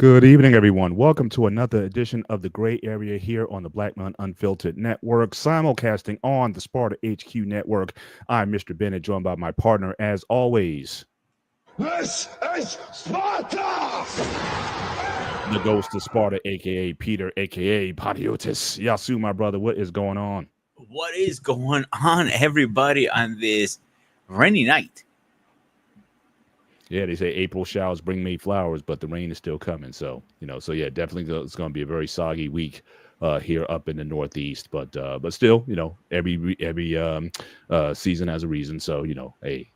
Good evening, everyone. Welcome to another edition of the Gray Area here on the Black Man Unfiltered Network, simulcasting on the Sparta HQ Network. I'm Mr. Bennett, joined by my partner, as always, This is Sparta! the ghost of Sparta, aka Peter, aka Padiotis. Yasu, my brother, what is going on? What is going on, everybody, on this rainy night? Yeah, they say April showers bring May flowers, but the rain is still coming. So, yeah, definitely it's going to be a very soggy week here up in the Northeast. But still, every season has a reason. So, hey,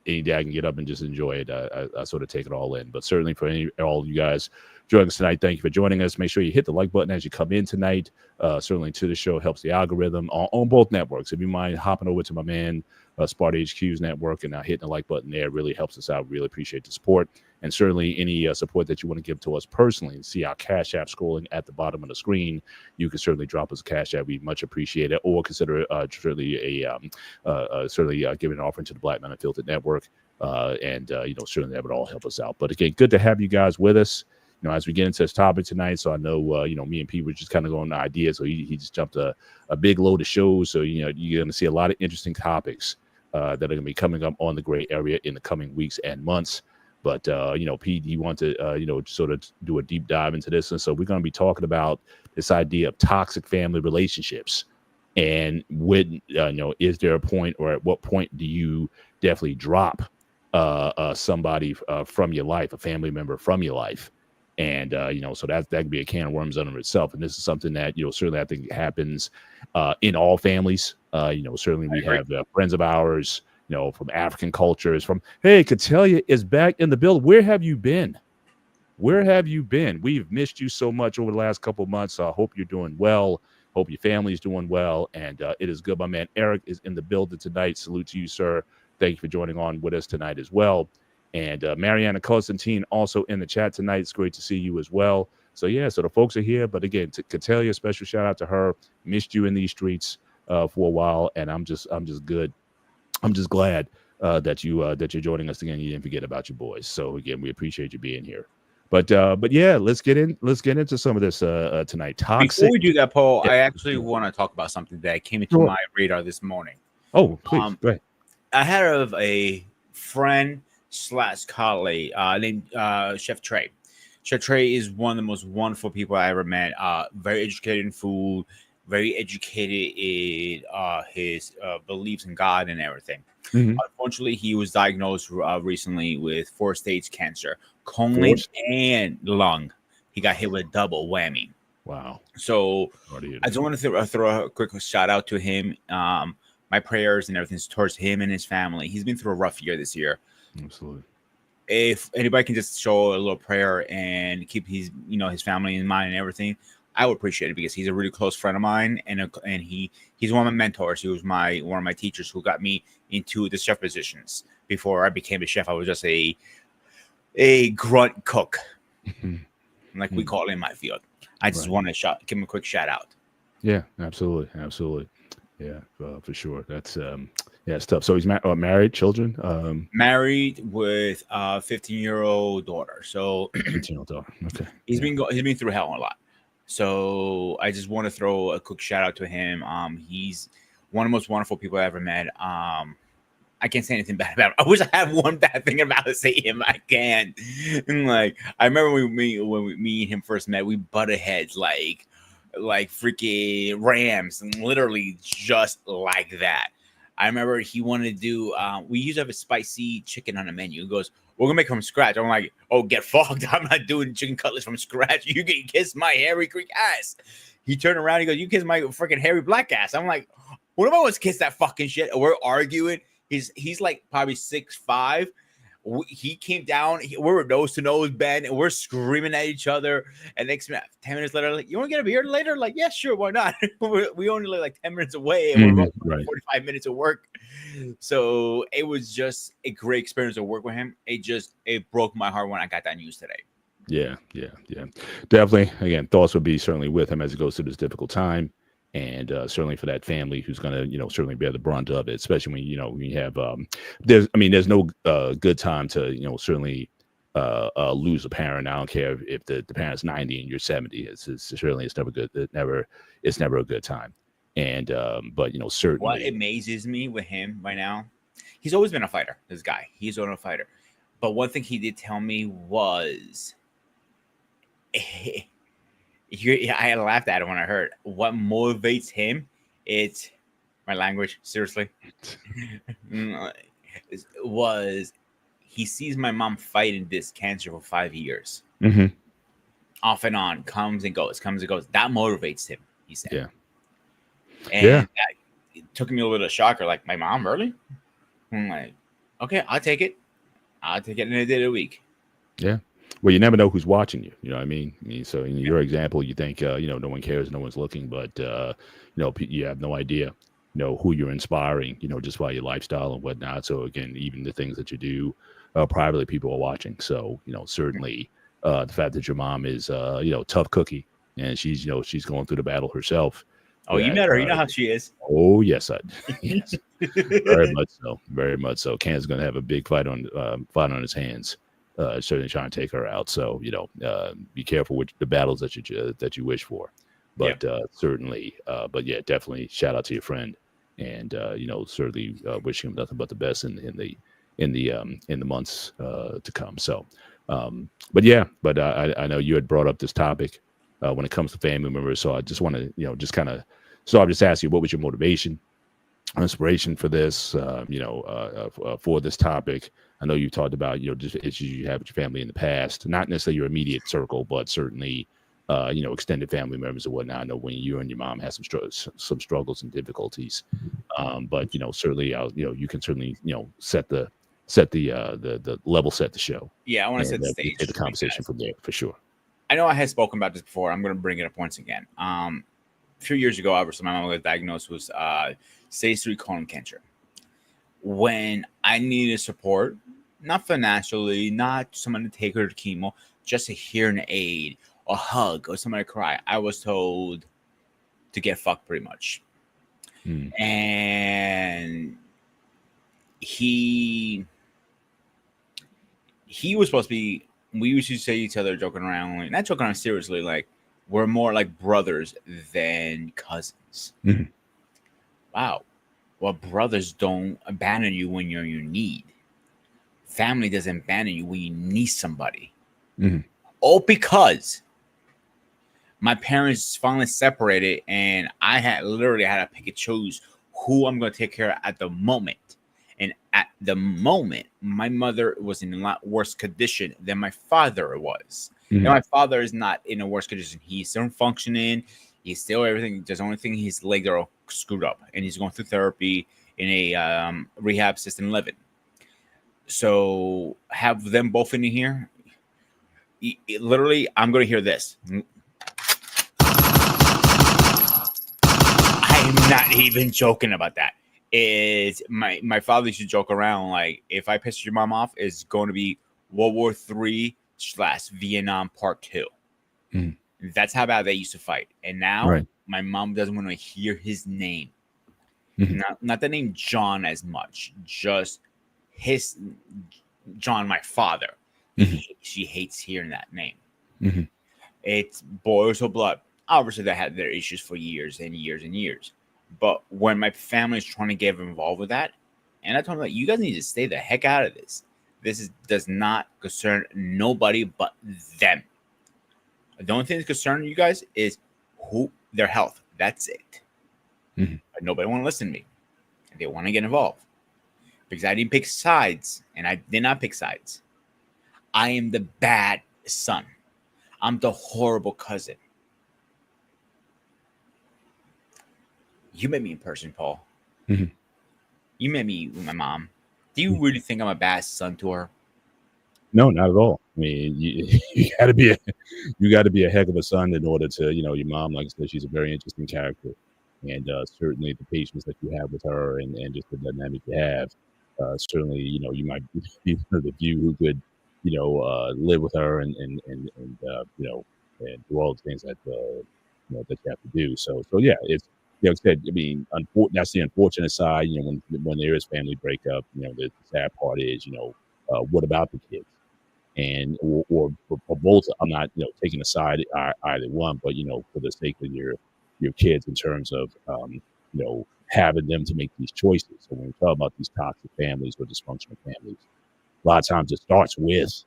any day I can get up and just enjoy it, I sort of take it all in. But certainly for all you guys joining us tonight, thank you for joining us. Make sure you hit the like button as you come in tonight. Certainly to the show helps the algorithm on both networks. If you mind hopping over to my man Sparta HQ's network and hitting the like button there really helps us out. Really appreciate the support. And certainly any support that you want to give to us personally. See our Cash App scrolling at the bottom of the screen. You can certainly drop us a Cash App. We much appreciate it. Or consider certainly giving an offering to the Black Man Unfiltered Network. Certainly that would all help us out. But again, good to have you guys with us. As we get into this topic tonight, so I know, me and Pete were just kind of going to ideas. So he just jumped a big load of shows. So, you're going to see a lot of interesting topics that are going to be coming up on the Gray Area in the coming weeks and months. But, Pete, you want to, sort of do a deep dive into this. And so we're going to be talking about this idea of toxic family relationships. And when, is there a point, or at what point do you definitely drop somebody from your life, a family member from your life? And, so that could be a can of worms under itself. And this is something that, certainly I think happens in all families. Certainly we have friends of ours, from African cultures, hey, Catellia is back in the building. Where have you been? Where have you been? We've missed you so much over the last couple of months. I hope you're doing well. Hope your family's doing well. And it is good. My man Eric is in the building tonight. Salute to you, sir. Thank you for joining on with us tonight as well. And Mariana Constantine also in the chat tonight. It's great to see you as well. So, so the folks are here. But again, to Catellia, special shout out to her. Missed you in these streets for a while. And I'm just good. I'm just glad that you're joining us again. You didn't forget about your boys. So again, we appreciate you being here. But yeah, let's get into some of this tonight. Toxic. Before we do that, Paul, I actually want to talk about something that came into my radar this morning. Oh, please go ahead. I had a friend / colleague named Chef Trey. Chef Trey is one of the most wonderful people I ever met. Very educated in food, very educated in his beliefs in God and everything. Mm-hmm. Unfortunately, he was diagnosed recently with 4-stage cancer, colon and lung. He got hit with a double whammy. Wow. So I just want to throw a quick shout out to him. My prayers and everything towards him and his family. He's been through a rough year this year. Absolutely. If anybody can just show a little prayer and keep his family in mind and everything, I would appreciate it, because he's a really close friend of mine, and he's one of my mentors. He was one of my teachers who got me into the chef positions. Before I became a chef, I was just a grunt cook, like we call it in my field. I just want to give him a quick shout out. Yeah, absolutely. Yeah, for sure. That's it's tough. So he's married, children. Married with a 15-year-old daughter. So 15-year-old daughter. Okay. He's been through hell a lot. So I just want to throw a quick shout out to him. He's one of the most wonderful people I ever met. I can't say anything bad about him. I wish I had one bad thing about to say him. I can't. And I remember when me and him first met, we butted heads like freaking rams, and literally just like that. I remember he wanted to do, we used to have a spicy chicken on the menu. He goes, we're going to make it from scratch. I'm like, oh, get fucked. I'm not doing chicken cutlets from scratch. You can kiss my hairy Greek ass. He turned around. He goes, you kiss my freaking hairy black ass. I'm like, what if I was kiss that fucking shit? We're arguing. He's like probably 6'5". He came down. We were nose to nose, Ben, and we're screaming at each other. And next 10 minutes later, like, you want to get a beer later? Like, yeah, sure, why not? We only live like 10 minutes away, and we're about 45 minutes of work. So it was just a great experience to work with him. It broke my heart when I got that news today. Yeah. Definitely. Again, thoughts would be certainly with him as he goes through this difficult time. And certainly for that family who's going to, certainly bear the brunt of it, especially when, when you have, there's no good time to, certainly lose a parent. I don't care if the parent's 90 and you're 70. It's certainly it's never good. It's never a good time. And but you know, What certainly, amazes me with him right now, he's always been a fighter. This guy, he's always a fighter. But one thing he did tell me was, I laughed at it when I heard what motivates him. It's my language. Seriously, was he sees my mom fighting this cancer for 5 years, Mhm. off and on, comes and goes, comes and goes. That motivates him. He said, Yeah. and Yeah. that, it took me a little bit of shocker. Like, my mom, really? I'm like, okay, I'll take it. I'll take it in a day of the week. Well, you never know who's watching you. You know what I mean? So in your example, you think, you know, no one cares, no one's looking, but, you know, you have no idea, you know, who you're inspiring, you know, just by your lifestyle and whatnot. So again, even the things that you do privately, people are watching. So, you know, certainly the fact that your mom is, you know, tough cookie and she's, you know, she's going through the battle herself. Oh, you that, met her. You know how she is. Oh, yes, yes, very much so. Very much so. Can's going to have a big fight on his hands. Certainly trying to take her out. So you know, be careful with the battles that you wish for. But certainly, but yeah, definitely shout out to your friend, and you know, certainly wishing him nothing but the best in the months to come. So, but yeah, but I know you had brought up this topic when it comes to family members. So I just want to, you know, just kind of, so I'll just ask you, what was your motivation, inspiration for this, for this topic? I know you talked about, you know, just issues you have with your family in the past, not necessarily your immediate circle, but certainly, you know, extended family members and whatnot. I know when you and your mom had some struggles and difficulties, but you know, certainly, you know, you can certainly, you know, set the level, set the show. Yeah, I want to set And the we stage. take the conversation from there for sure. I know I had spoken about this before. I'm going to bring it up once again. A few years ago, obviously, my mom was diagnosed with stage 3 colon cancer. When I needed support, not financially, not someone to take her to chemo, just a hearing aid, a hug, or somebody to cry, I was told to get fucked pretty much. Mm. And he was supposed to be, we used to say to each other, joking around, like, not joking around seriously, like, we're more like brothers than cousins. Mhm. Wow. Well, brothers don't abandon you when you're in need. Family doesn't abandon you when you need somebody. Mhm. All because my parents finally separated, and I had literally had to pick and choose who I'm going to take care of at the moment. And at the moment, my mother was in a lot worse condition than my father was. Mhm. And my father is not in a worse condition. He's still functioning. He's still everything. There's the only thing, his legs are all screwed up, and he's going through therapy in a rehab system living. So have them both in here. Literally, I'm going to hear this. I'm not even joking about that. Is my father used to joke around, like, if I piss your mom off, it's going to be World War III / Vietnam Part 2. Mhm. That's how bad they used to fight. And now Right. my mom doesn't want to hear his name. Mhm. Not the name John as much, just his John, my father. Mhm. She hates hearing that name. Mhm. It's boils her blood. Obviously, they had their issues for years and years and years. But when my family is trying to get involved with that, and I told them, like, you guys need to stay the heck out of this. Does not concern nobody but them. The only thing that's concerning you guys is their health. That's it. Mhm. But nobody want to listen to me. They want to get involved because I didn't pick sides, and I did not pick sides. I am the bad son. I'm the horrible cousin. You met me in person, Paul. Mhm. You met me with my mom. Do you really think I'm a bad son to her? No, not at all. I mean, you got to be a heck of a son in order to, you know, your mom, like I said, she's a very interesting character, and certainly the patience that you have with her, and just the dynamic you have, certainly, you know, you might be one of the few who could, you know, live with her you know, and do all the things that you know that you have to do. So yeah, it's, you know, like I said, I mean, that's the unfortunate side. You know, when there is family breakup, you know, the sad part is, you know, what about the kids? and or both. I'm not taking a side either one, but for the sake of your kids in terms of having them to make these choices. So when we talk about these toxic families or dysfunctional families, a lot of times it starts with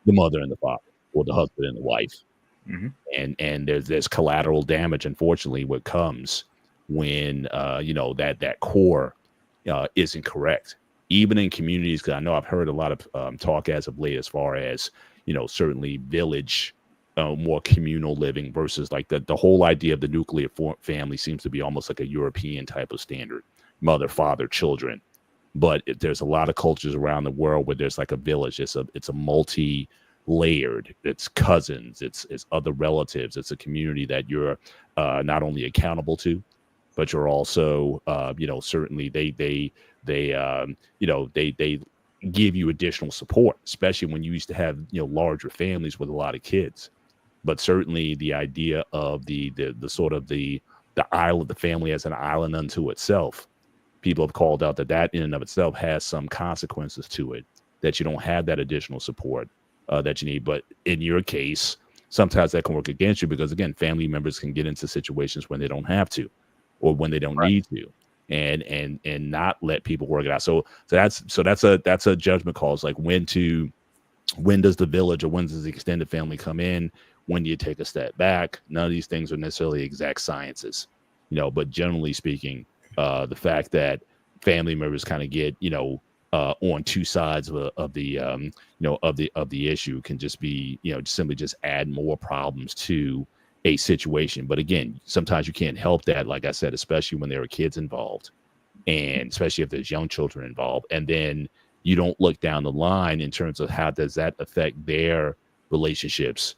the mother and the father, or the husband and the wife, Mhm. and there's collateral damage, unfortunately, what comes when that core isn't correct, even in communities. Because I know I've heard a lot of talk as of late, as far as certainly village, more communal living versus like the whole idea of the nuclear family seems to be almost like a European type of standard: mother, father, children. But there's a lot of cultures around the world where there's like a village. It's a multi layered. It's cousins. It's other relatives. It's a community that you're not only accountable to, but you're also certainly they give you additional support, especially when you used to have larger families with a lot of kids. But certainly the idea of the sort of the island, the family as an island unto itself, people have called out that in and of itself has some consequences to it, that you don't have that additional support that you need. But in your case, sometimes that can work against you, because again, family members can get into situations when they don't have to, or when they don't Right. need to, and not let people work it out. So that's a judgment call. It's like when does the village or when does the extended family come in? When do you take a step back? None of these things are necessarily exact sciences, but generally speaking, the fact that family members kind of get, on two sides of the of the issue can just be, simply just add more problems to a situation. But again, sometimes you can't help that, like I said, especially when there are kids involved, and especially if there's young children involved, and then you don't look down the line in terms of how does that affect their relationships,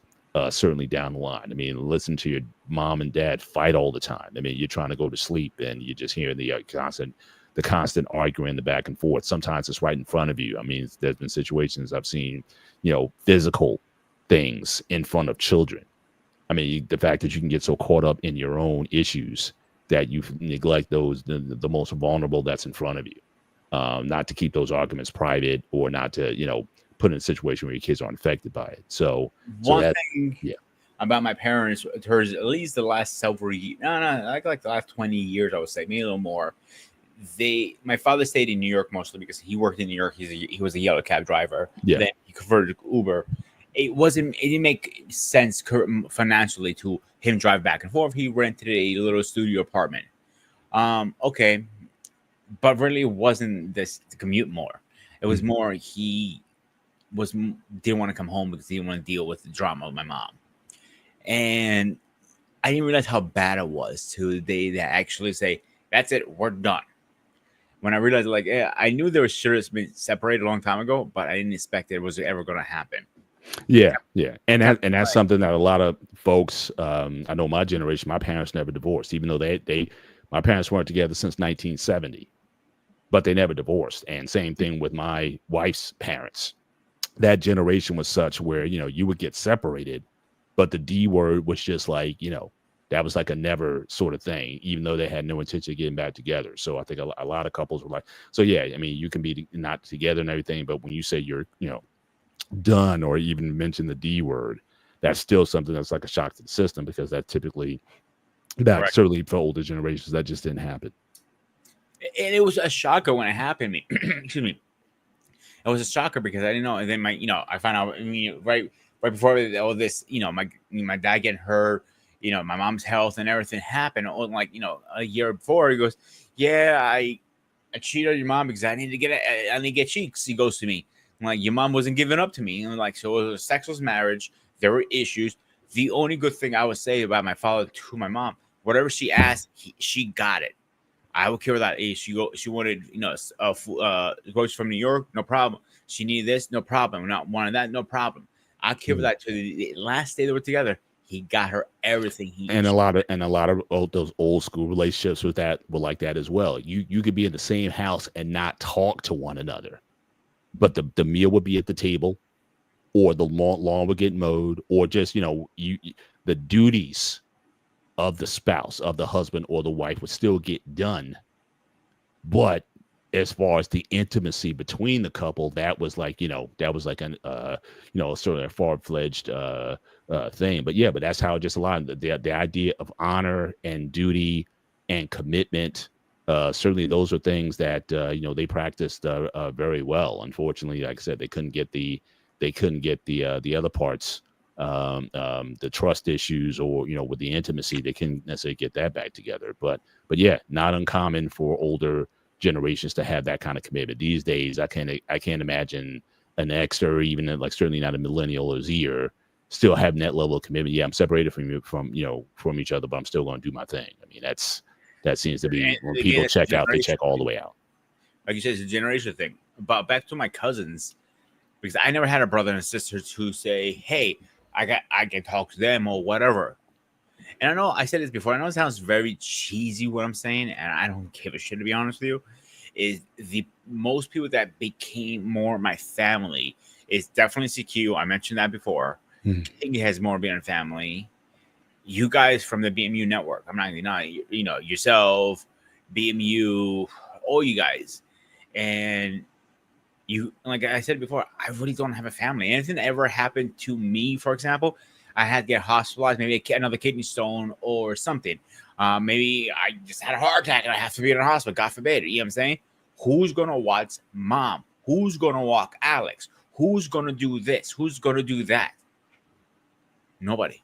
certainly down the line. I mean, listen to your mom and dad fight all the time. I mean, you're trying to go to sleep and you're just hearing the constant arguing, the back and forth. Sometimes it's right in front of you. I mean, there's been situations I've seen, physical things in front of children. I mean, the fact that you can get so caught up in your own issues that you neglect the most vulnerable that's in front of you. Not to keep those arguments private, or not to put in a situation where your kids aren't affected by it. So One that, thing yeah. about my parents, towards at least the last several years, no, like the last 20 years, I would say, maybe a little more. My father stayed in New York mostly because he worked in New York. He was a yellow cab driver. Yeah. Then he converted to Uber. It didn't make sense financially to him drive back and forth. He rented a little studio apartment. Okay, but really it wasn't this to commute more. It was more he didn't want to come home because he didn't want to deal with the drama of my mom. And I didn't realize how bad it was till the day that actually say, "That's it, we're done." When I realized, like, yeah, I knew there was sure it's been separated a long time ago, but I didn't expect it was ever going to happen. Yeah, and that's something that a lot of folks, I know my generation, my parents never divorced, even though my parents weren't together since 1970, but they never divorced. And same thing with my wife's parents. That generation was such where you would get separated, but the D word was just like that was like a never sort of thing, even though they had no intention of getting back together. So I think a lot of couples were like, so yeah, I mean, you can be not together and everything, but when you say you're done, or even mention the D word, that's still something that's like a shock to the system, because that typically, that Correct. certainly for older generations, that just didn't happen. And it was a shocker when it happened to me. Excuse me. It was a shocker because I didn't know. And then I found out, I mean, right before all this, my dad getting hurt, my mom's health and everything happened. Like, a year before, he goes, "Yeah, I cheated on your mom because I need to get cheeks." He goes to me, I'm like, "Your mom wasn't giving up to me." And I'm like, so it was a sexless marriage. There were issues. The only good thing I would say about my father to my mom, whatever she asked, she got it. I would care that. Hey, she wanted, groceries from New York, no problem. She needed this, no problem. Not wanted that, no problem. I care for that to the last day they were together. He got her everything. And a lot of those old school relationships were like that as well. You could be in the same house and not talk to one another, but the meal would be at the table, or the lawn would get mowed, or just the duties of the spouse, of the husband or the wife, would still get done, but as far as the intimacy between the couple, that was like, that was like an, sort of a far-fledged thing. But yeah, but that's how it just aligned. The idea of honor and duty and commitment. Certainly, those are things that they practiced very well. Unfortunately, like I said, they couldn't get the other parts, the trust issues, or with the intimacy. They couldn't necessarily get that back together. But yeah, not uncommon for older generations to have that kind of commitment. These days, I can't imagine an X, or even like certainly not a millennial or Zer, still having that level of commitment. Yeah, I'm separated from each other, but I'm still going to do my thing. I mean, that seems to be when people check out, they check all the way out. Like you said, it's a generation thing. But back to my cousins, because I never had a brother and sisters who say, "Hey, I can talk to them or whatever." And I know I said this before. I know it sounds very cheesy what I'm saying, and I don't give a shit, to be honest with you. Is the most people that became more my family is definitely CQ. I mentioned that before. King has more being a family. You guys from the BMU network. I'm not even yourself, BMU, all you guys, and you. Like I said before, I really don't have a family. Anything that ever happened to me, for example, I had to get hospitalized, maybe another kidney stone or something. Maybe I just had a heart attack and I have to be in a hospital. God forbid. You know what I'm saying? Who's gonna watch mom? Who's gonna walk Alex? Who's gonna do this? Who's gonna do that? Nobody.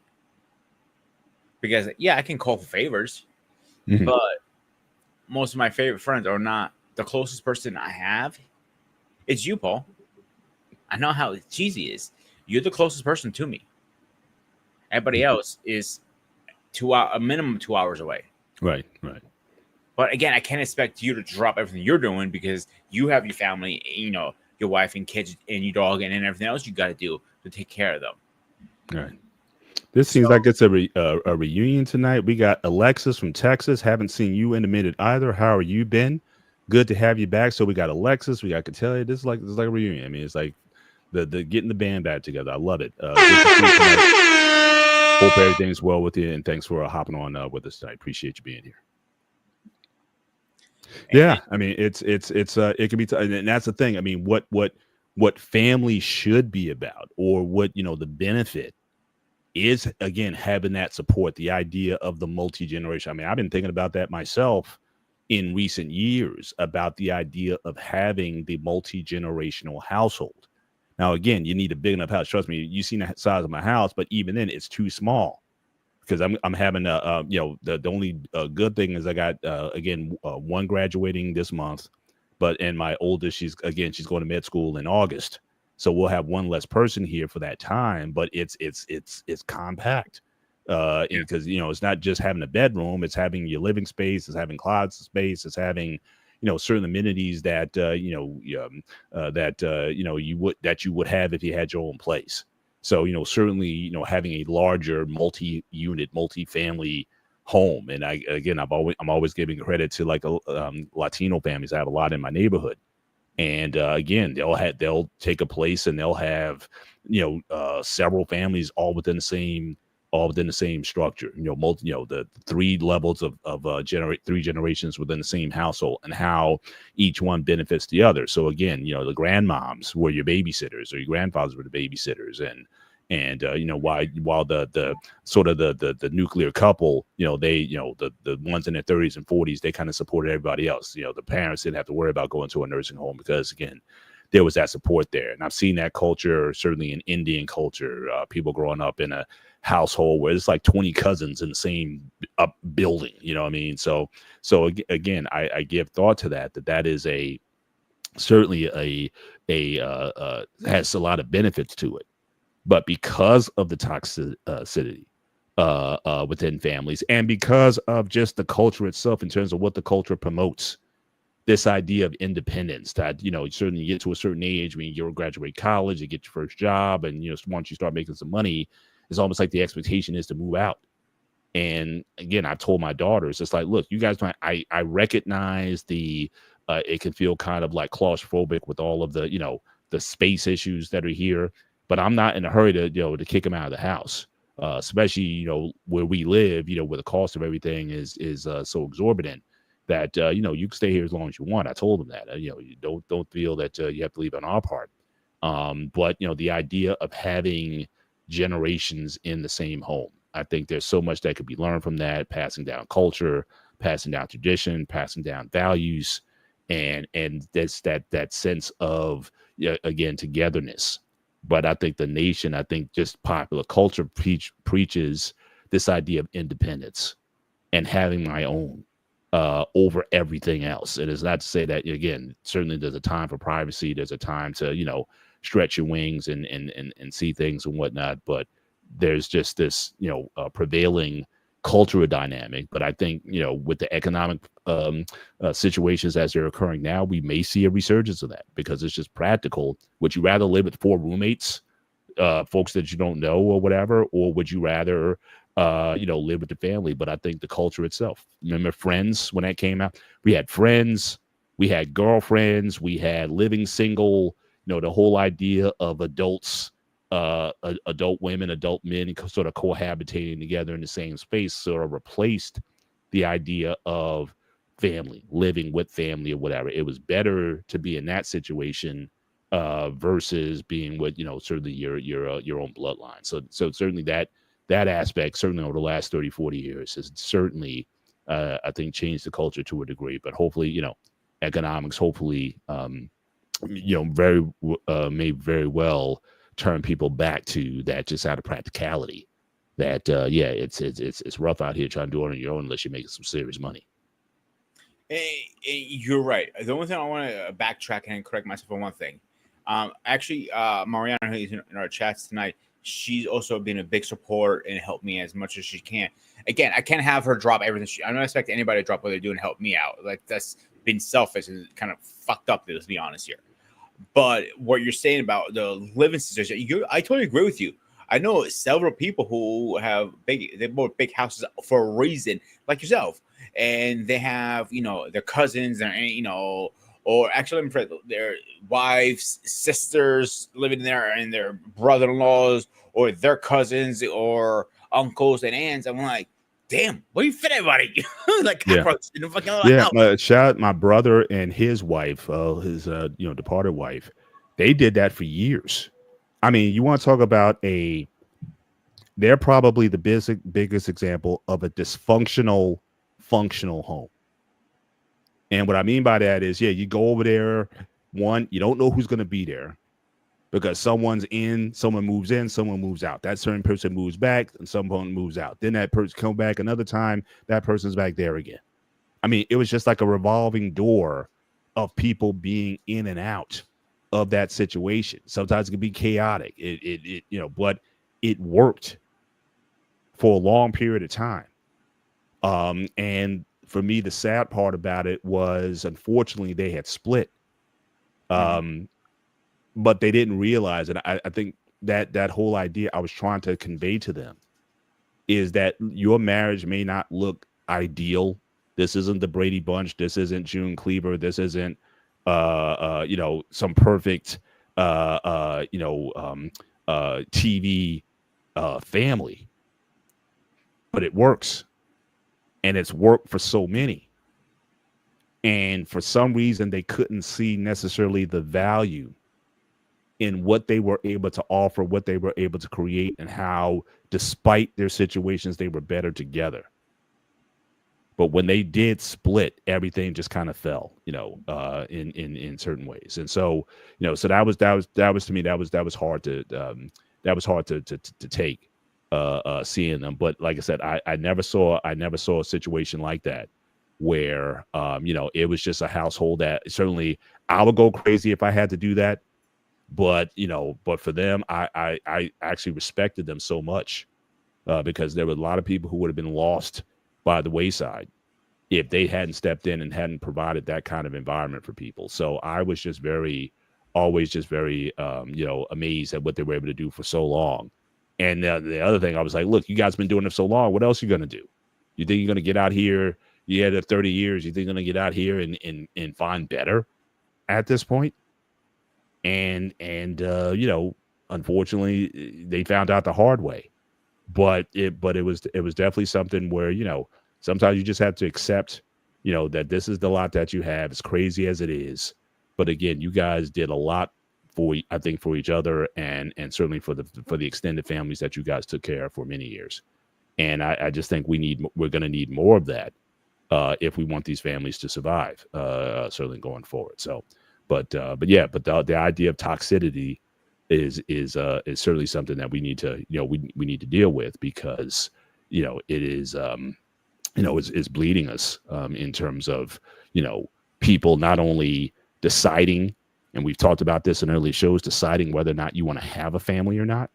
Because yeah, I can call for favors, but most of my favorite friends are not the closest person I have. It's you, Paul. I know how cheesy it is. You're the closest person to me. Everybody else is a minimum 2 hours away. Right. But again, I can't expect you to drop everything you're doing because you have your family, your wife and kids and your dog and everything else you got to do to take care of them. All right. This seems like it's a reunion tonight. We got Alexis from Texas. Haven't seen you in a minute either. How are you been? Good to have you back. So we got Alexis. We got Catellia. This is like a reunion. I mean, it's like the getting the band back together. I love it. Good to see you tonight. Hope everything's well with you, and thanks for hopping on with us tonight. Appreciate you being here. Yeah, I mean, it can be, and that's the thing. I mean, what family should be about, or what the benefit is, again, having that support, the idea of the multi-generation. I mean, I've been thinking about that myself in recent years, about the idea of having the multi-generational household. Now, again, you need a big enough house. Trust me, you've seen the size of my house, but even then, it's too small. Because I'm having the only good thing is I got one graduating this month, and my oldest, she's going to med school in August. So we'll have one less person here for that time, but it's compact, because it's not just having a bedroom; it's having your living space, it's having closet space, it's having certain amenities that you would have if you had your own place. So certainly having a larger multi-unit, multi-family home, and I'm always giving credit to like Latino families. I have a lot in my neighborhood. And again, they'll take a place and they'll have several families all within the same structure. The three levels of three generations within the same household, and how each one benefits the other. So again, the grandmoms were your babysitters, or your grandfathers were the babysitters, and while the sort of the nuclear couple, the ones in their 30s and 40s, they kind of supported everybody else. The parents didn't have to worry about going to a nursing home, because again, there was that support there. And I've seen that culture certainly in Indian culture, people growing up in a household where it's like 20 cousins in the same building. You know what I mean? So again, I give thought to that is certainly has a lot of benefits to it. But because of the toxicity within families, and because of just the culture itself, in terms of what the culture promotes, this idea of independence, that certainly you get to a certain age, when you graduate college, you get your first job, and once you start making some money, it's almost like the expectation is to move out. And again, I've told my daughters, it's like, look, you guys don't. I recognize it can feel kind of like claustrophobic with all of the the space issues that are here. But I'm not in a hurry to kick them out of the house, especially where we live, where the cost of everything is so exorbitant. that you can stay here as long as you want. I told them that you don't feel that you have to leave on our part. But the idea of having generations in the same home, I think there's so much that could be learned from that, passing down culture, passing down tradition, passing down values, and that's that sense of again togetherness. But I think I think just popular culture preaches this idea of independence and having my own over everything else. It is not to say that, again, certainly there's a time for privacy. There's a time to, stretch your wings and see things and whatnot. But there's just this, prevailing cultural dynamic. But I think, with the economic situations as they're occurring now, we may see a resurgence of that because it's just practical. Would you rather live with 4 roommates, folks that you don't know or whatever, or would you rather live with the family? But I think the culture itself. Remember Friends when that came out? We had friends, we had girlfriends, we had living single. The whole idea of adults, adult women, adult men, sort of cohabitating together in the same space, sort of replaced the idea of family, living with family or whatever. It was better to be in that situation versus being with certainly your own bloodline. So certainly that aspect, certainly over the last 30, 40 years, has certainly, I think, changed the culture to a degree. But hopefully, economics, hopefully, may very well turn people back to that, just out of practicality. That it's rough out here trying to do it on your own unless you're making some serious money. You're right. The only thing I want to backtrack and correct myself on one thing. Actually, Mariana, who's in our chats tonight, she's also been a big support and helped me as much as she can. Again, I can't have her drop everything. I don't expect anybody to drop what they're doing and help me out. Like, that's been selfish and kind of fucked up, let's be honest here. But what you're saying about the living situation, I totally agree with you. I know several people who have they bought big houses for a reason, like yourself, and they have their cousins and or actually their wives, sisters living there, and their brother-in-laws or their cousins or uncles and aunts. I'm like, damn, where you fit everybody? Like, shout out my brother and his wife, his departed wife. They did that for years. I mean, you want to talk about they're probably the biggest example of a dysfunctional, functional home. And what I mean by that is, you go over there. One, you don't know who's going to be there because someone's in, someone moves in, someone moves out. That certain person moves back and someone moves out. Then that person comes back another time. That person's back there again. I mean, it was just like a revolving door of people being in and out of that situation. Sometimes it can be chaotic. But it worked for a long period of time. And for me, the sad part about it was, unfortunately, they had split. But they didn't realize it. I think that whole idea I was trying to convey to them is that your marriage may not look ideal. This isn't the Brady Bunch. This isn't June Cleaver. This isn't some perfect TV family. But it works. And it's worked for so many. And for some reason, they couldn't see necessarily the value in what they were able to offer, what they were able to create, and how, despite their situations, they were better together. But when they did split, everything just kind of fell, in certain ways. And so, so that was to me, that was hard to take, seeing them. But like I said, I never saw a situation like that where, it was just a household that certainly I would go crazy if I had to do that. But for them, I actually respected them so much because there were a lot of people who would have been lost by the wayside if they hadn't stepped in and hadn't provided that kind of environment for people. So I was just always very amazed at what they were able to do for so long. And the other thing, I was like, look, you guys been doing it so long. What else are you going to do? You think you're going to get out here? You had 30 years. You think you're going to get out here and find better at this point? And unfortunately, they found out the hard way. But it was definitely something where, sometimes you just have to accept you know, that this is the lot that you have, as crazy as it is. But again, you guys did a lot for, I think, for each other, and certainly for the extended families that you guys took care of for many years. And I just think we're going to need more of that if we want these families to survive, certainly going forward. So, but the idea of toxicity is certainly something that we need to, you know, we need to deal with, because, you know, it is, you know, is bleeding us in terms of, you know, people not only deciding, and we've talked about this in early shows, deciding whether or not you want to have a family or not.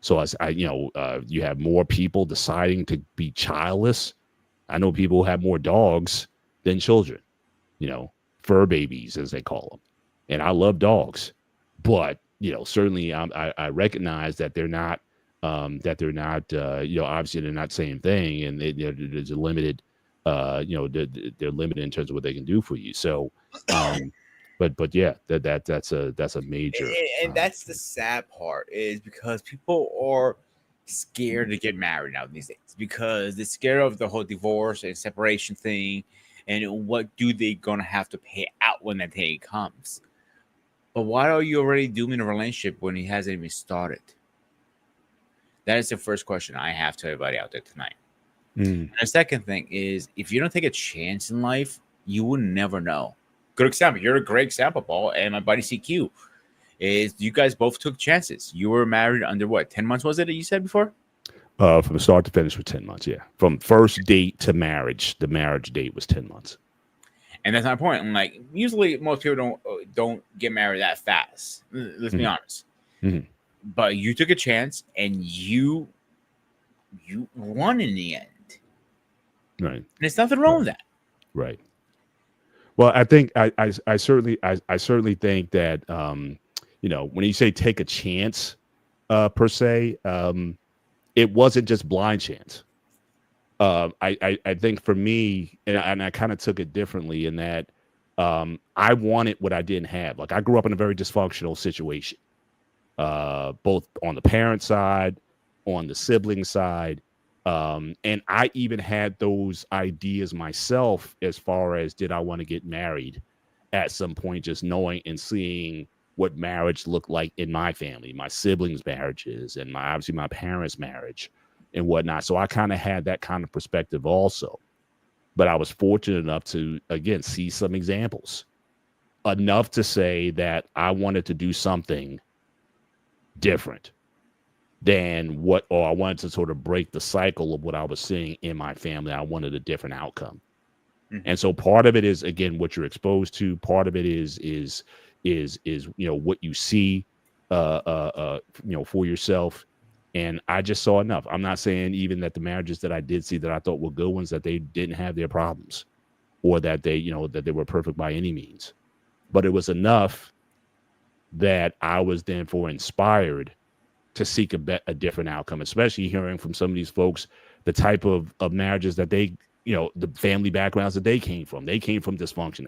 So as you have more people deciding to be childless. I know people who have more dogs than children, you know, fur babies, as they call them. And I love dogs, but, you know, certainly I recognize that they're not, you know, obviously they're not the same thing. And there's a limited, you know, they're limited in terms of what they can do for you. So, but yeah, that's a major, and that's the sad part, is because people are scared to get married now these days, because they're scared of the whole divorce and separation thing, and what do they gonna have to pay out when that day comes. But why are you already dooming a relationship when he hasn't even started? That is the first question I have to everybody out there tonight. And the second thing is, if you don't take a chance in life, you will never know. Good example. You're a great example, Paul, and my buddy CQ. Is you guys both took chances. You were married under what, 10 months was it that you said before? From start to finish for 10 months, yeah. From first date to marriage, the marriage date was 10 months. And that's my point. I'm like, usually most people don't get married that fast. Let's be honest. Mm-hmm. But you took a chance, and you won in the end. Right. And there's nothing wrong with that. Right. Well, I think I certainly think that you know, when you say take a chance, per se, it wasn't just blind chance. I think for me, and I kind of took it differently in that I wanted what I didn't have. Like, I grew up in a very dysfunctional situation, both on the parent side, on the sibling side. And I even had those ideas myself, as far as, did I want to get married at some point, just knowing and seeing what marriage looked like in my family, my siblings' marriages, and obviously my parents' marriage and whatnot. So I kind of had that kind of perspective also. But I was fortunate enough to, again, see some examples, enough to say that I wanted to do something different than or I wanted to sort of break the cycle of what I was seeing in my family. I wanted a different outcome. Mm-hmm. And so part of it is, again, what you're exposed to. Part of it is you know, what you see, you know, for yourself. And I just saw enough. I'm not saying even that the marriages that I did see that I thought were good ones, that they didn't have their problems, or that they, you know, that they were perfect by any means. But it was enough that I was then inspired to seek a different outcome, especially hearing from some of these folks, the type of marriages that they, you know, the family backgrounds that they came from. They came from dysfunction,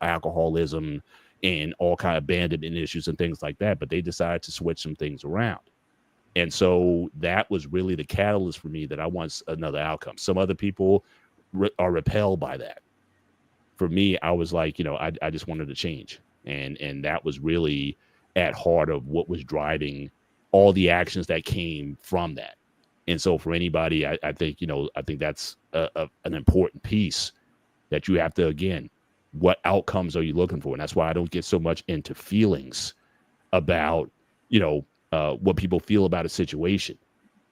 alcoholism, and all kind of abandonment issues and things like that. But they decided to switch some things around. And so that was really the catalyst for me, that I want another outcome. Some other people are repelled by that. For me, I was like, you know, I just wanted to change. And that was really at heart of what was driving all the actions that came from that. And so for anybody, I think, you know, I think that's an important piece, that you have to, again, what outcomes are you looking for? And that's why I don't get so much into feelings about, you know, what people feel about a situation.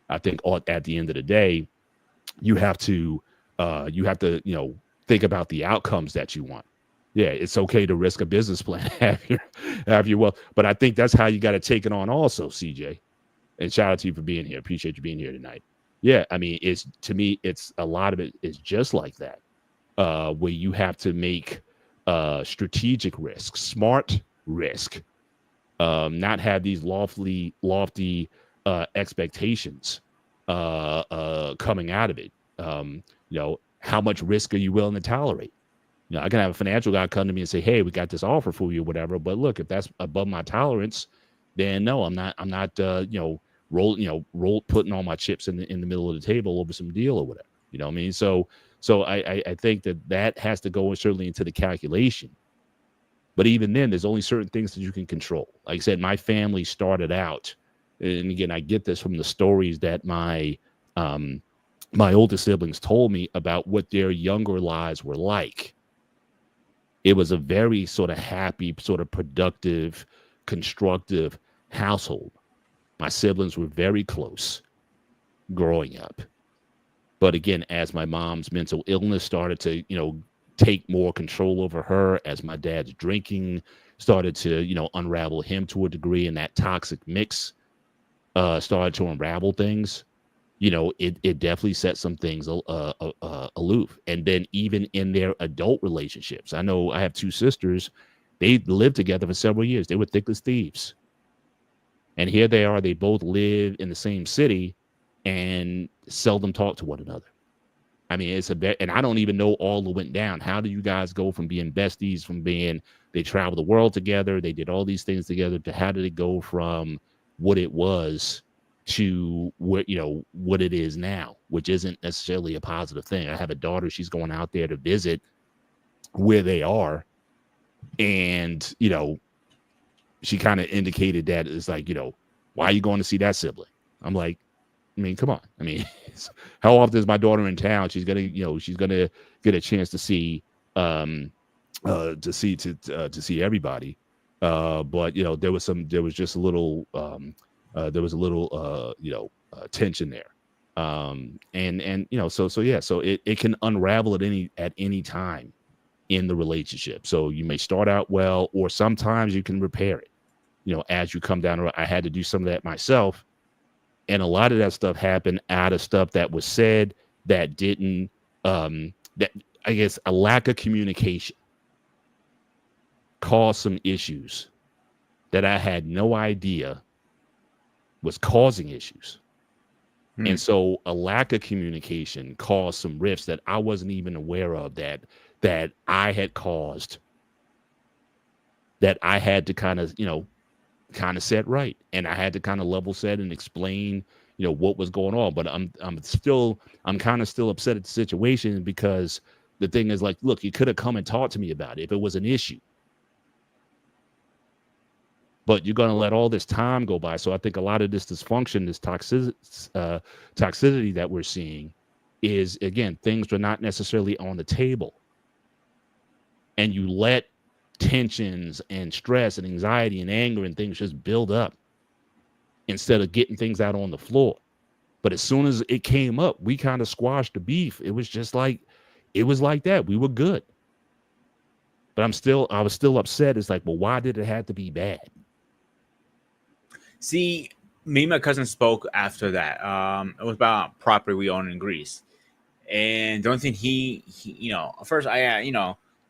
I think at the end of the day, you have to, you know, think about the outcomes that you want. Yeah, it's okay to risk a business plan, have your wealth. But I think that's how you got to take it on also, CJ. And shout out to you for being here. Appreciate you being here tonight. Yeah, I mean, to me, it's a lot of it is just like that, where you have to make strategic risk, smart risk, not have these lofty expectations coming out of it. You know, how much risk are you willing to tolerate? You know, I can have a financial guy come to me and say, "Hey, we got this offer for you, or whatever." But look, if that's above my tolerance, then no, I'm not. You know, putting all my chips in the middle of the table over some deal or whatever. You know what I mean? So So I think that has to go certainly into the calculation. But even then, there's only certain things that you can control. Like I said, my family started out, and again, I get this from the stories that my older siblings told me about what their younger lives were like. It was a very sort of happy, sort of productive, constructive household. My siblings were very close growing up. But again, as my mom's mental illness started to, take more control over her, as my dad's drinking started to, unravel him to a degree, and that toxic mix started to unravel things, it definitely set some things aloof. And then even in their adult relationships, I know I have two sisters, they lived together for several years. They were thick as thieves. And here they are, they both live in the same city and seldom talk to one another. I mean, and I don't even know all that went down. How do you guys go from being besties, they traveled the world together, they did all these things together, to how did it go from what it was to what it is now, which isn't necessarily a positive thing. I have a daughter, she's going out there to visit where they are. And, she kind of indicated that it's like, why are you going to see that sibling? I'm like, I mean, come on. I mean, how often is my daughter in town? She's gonna get a chance to see, to see everybody. But there was just a little, tension there. So it can unravel at any time in the relationship. So you may start out well, or sometimes you can repair it. As you come down the road. I had to do some of that myself. And a lot of that stuff happened out of stuff that was said that didn't, that I guess a lack of communication caused some issues that I had no idea was causing issues. And so a lack of communication caused some rifts that I wasn't even aware of that I had caused, that I had to kind of set right. And I had to kind of level set and explain, what was going on. But I'm kind of still upset at the situation, because the thing is, like, look, you could have come and talked to me about it if it was an issue. But you're going to let all this time go by. So I think a lot of this dysfunction, this toxicity that we're seeing is, again, things are not necessarily on the table. And you let tensions and stress and anxiety and anger and things just build up instead of getting things out on the floor. But as soon as it came up, we kind of squashed the beef. It was just like, it was like that. We were good. But I was still upset. It's like, well, why did it have to be bad? See, me and my cousin spoke after that. It was about property we own in Greece. And the only thing he at first I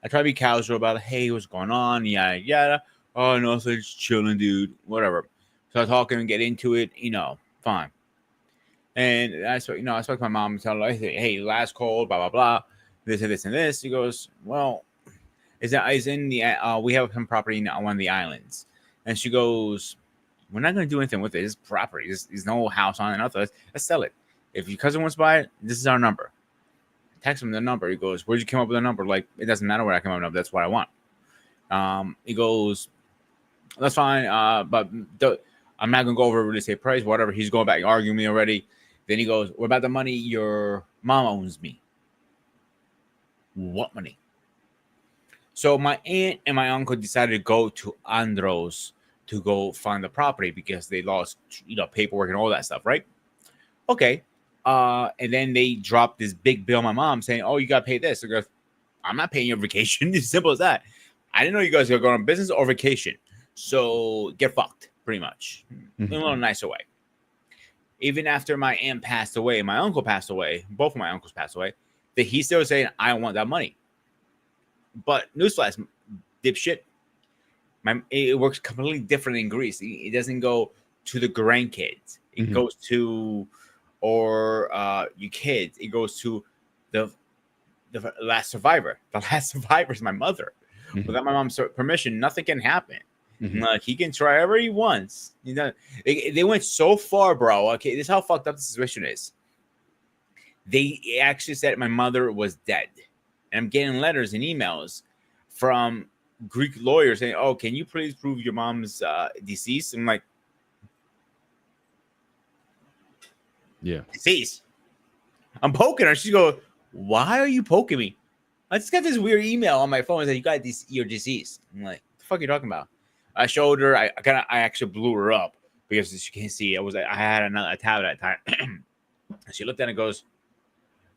tried to be casual about it. Hey, what's going on? Yada, yada. Oh, no, so just chilling, dude. Whatever. So I talk and get into it, fine. And I spoke to my mom and tell her, hey, last call, blah, blah, blah. This and this and this. He goes, well, we have some property on one of the islands. And she goes, we're not going to do anything with it. It's property. There's no house on it. Nothing. Let's sell it. If your cousin wants to buy it, this is our number. Text him the number. He goes, where'd you come up with the number? Like, it doesn't matter where I come up with. That's what I want. He goes, that's fine. But I'm not going to go over real estate price, whatever. He's going back and arguing me already. Then he goes, what about the money your mom owns me? What money? So my aunt and my uncle decided to go to Andros to go find the property because they lost, paperwork and all that stuff, right? Okay. And then they dropped this big bill on my mom saying, oh, you got to pay this. I go, I'm not paying your vacation. It's simple as that. I didn't know you guys were going on business or vacation. So get fucked, pretty much. In a little nicer way. Even after my aunt passed away, my uncle passed away, both of my uncles passed away, that he's still saying, I want that money. But newsflash, dipshit, it works completely different in Greece. It doesn't go to the grandkids. It goes to, or your kids. It goes to the last survivor. The last survivor is my mother. Without my mom's permission, nothing can happen. Like, he can try whatever he wants. They went so far, bro. Okay, this is how fucked up the situation is. They actually said my mother was dead. And I'm getting letters and emails from Greek lawyers saying, "Oh, can you please prove your mom's deceased?" I'm like, Yeah. "Deceased." I'm poking her. She goes, "Why are you poking me?" I just got this weird email on my phone that you got this, you're deceased. I'm like, "What the fuck are you talking about?" I showed her. I actually blew her up because she can't see. I had a tablet at the time. She looked at it and goes,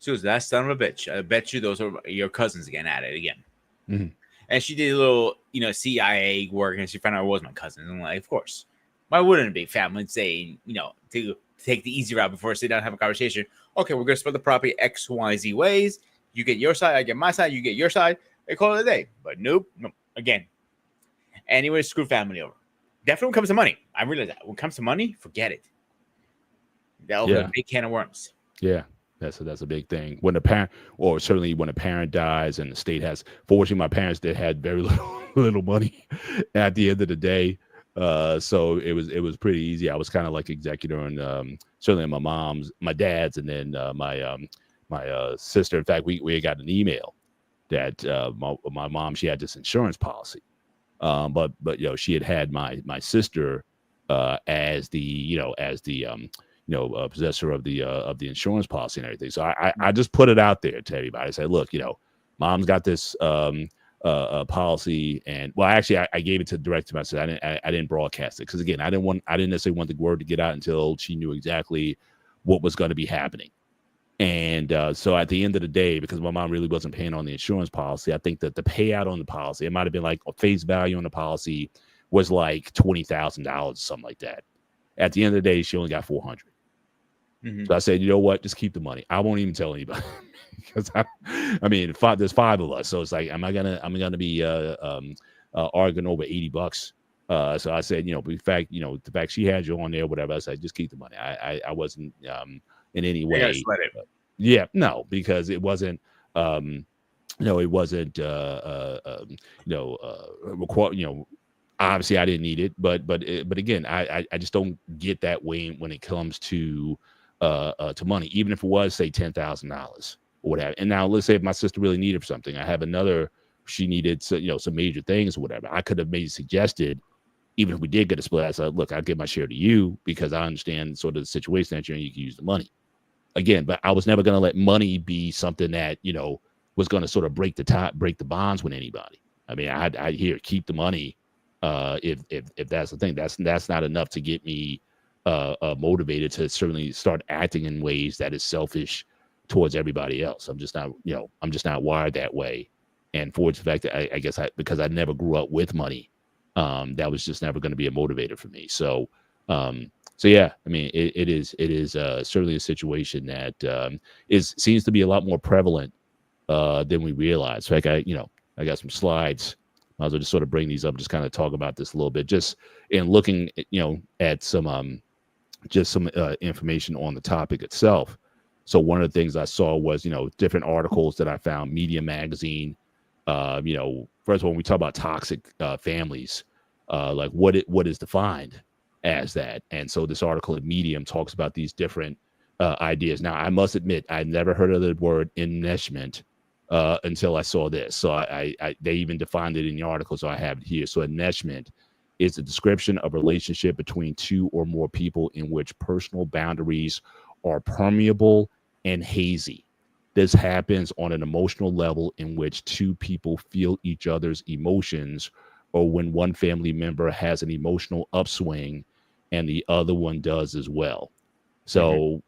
"Susan, that son of a bitch. I bet you those are your cousins again at it again." Mhm. And she did a little, CIA work, and she found out it was my cousin. I'm like, of course. Why wouldn't a big family say, to take the easy route before sit down and have a conversation? Okay, we're going to split the property X, Y, Z ways. You get your side, I get my side, you get your side. They call it a day. But nope. Again. Anyway, screw family over. Definitely when it comes to money. I realize that. When it comes to money, forget it. That opens a big can of worms. Yeah. That's a big thing. When a parent, or certainly when a parent dies and the state has, fortunately, my parents, they had very little money at the end of the day. So it was pretty easy. I was kind of like executor and certainly my dad's, and then my sister. In fact, we got an email that my mom, she had this insurance policy, but she had my sister as the possessor of the insurance policy and everything. So I just put it out there to everybody. I said, look, mom's got this policy, and actually I gave it direct to myself. I didn't broadcast it because again, I didn't necessarily want the word to get out until she knew exactly what was going to be happening. And so at the end of the day, because my mom really wasn't paying on the insurance policy, I think that the payout on the policy, it might have been like a face value on the policy was like $20,000, something like that. At the end of the day, she only got $400. Mm-hmm. So I said, you know what? Just keep the money. I won't even tell anybody because there's 5 of us. So it's like, I'm gonna be arguing over $80. So I said, the fact she had you on there, whatever. I said, just keep the money. I wasn't in any way. Sweat it. Yeah, no, because it wasn't. It wasn't. Obviously, I didn't need it, but again, I just don't get that way when it comes to money, even if it was say $10,000 or whatever. And now let's say if my sister really needed something, I have another. She needed some major things or whatever. I could have maybe suggested, even if we did get a split, I said, look, I'll give my share to you because I understand sort of the situation that you're in. You can use the money again, but I was never going to let money be something that was going to sort of break the bonds with anybody. I mean, I here keep the money. If that's the thing, that's not enough to get me motivated to certainly start acting in ways that is selfish towards everybody else. I'm just not wired that way. And for the fact that I guess because I never grew up with money, that was just never going to be a motivator for me. So yeah, I mean, it is certainly a situation that seems to be a lot more prevalent than we realize. So I got some slides. Might as well just sort of bring these up, just kind of talk about this a little bit, just in looking, at some information on the topic itself. So one of the things I saw was, different articles that I found, Medium magazine. First of all, when we talk about toxic families, like what is defined as that. And so this article at Medium talks about these different ideas. Now, I must admit, I never heard of the word enmeshment until I saw this. So they even defined it in the article, so I have it here. So enmeshment is a description of a relationship between two or more people in which personal boundaries are permeable and hazy. This happens on an emotional level in which two people feel each other's emotions, or when one family member has an emotional upswing and the other one does as well. So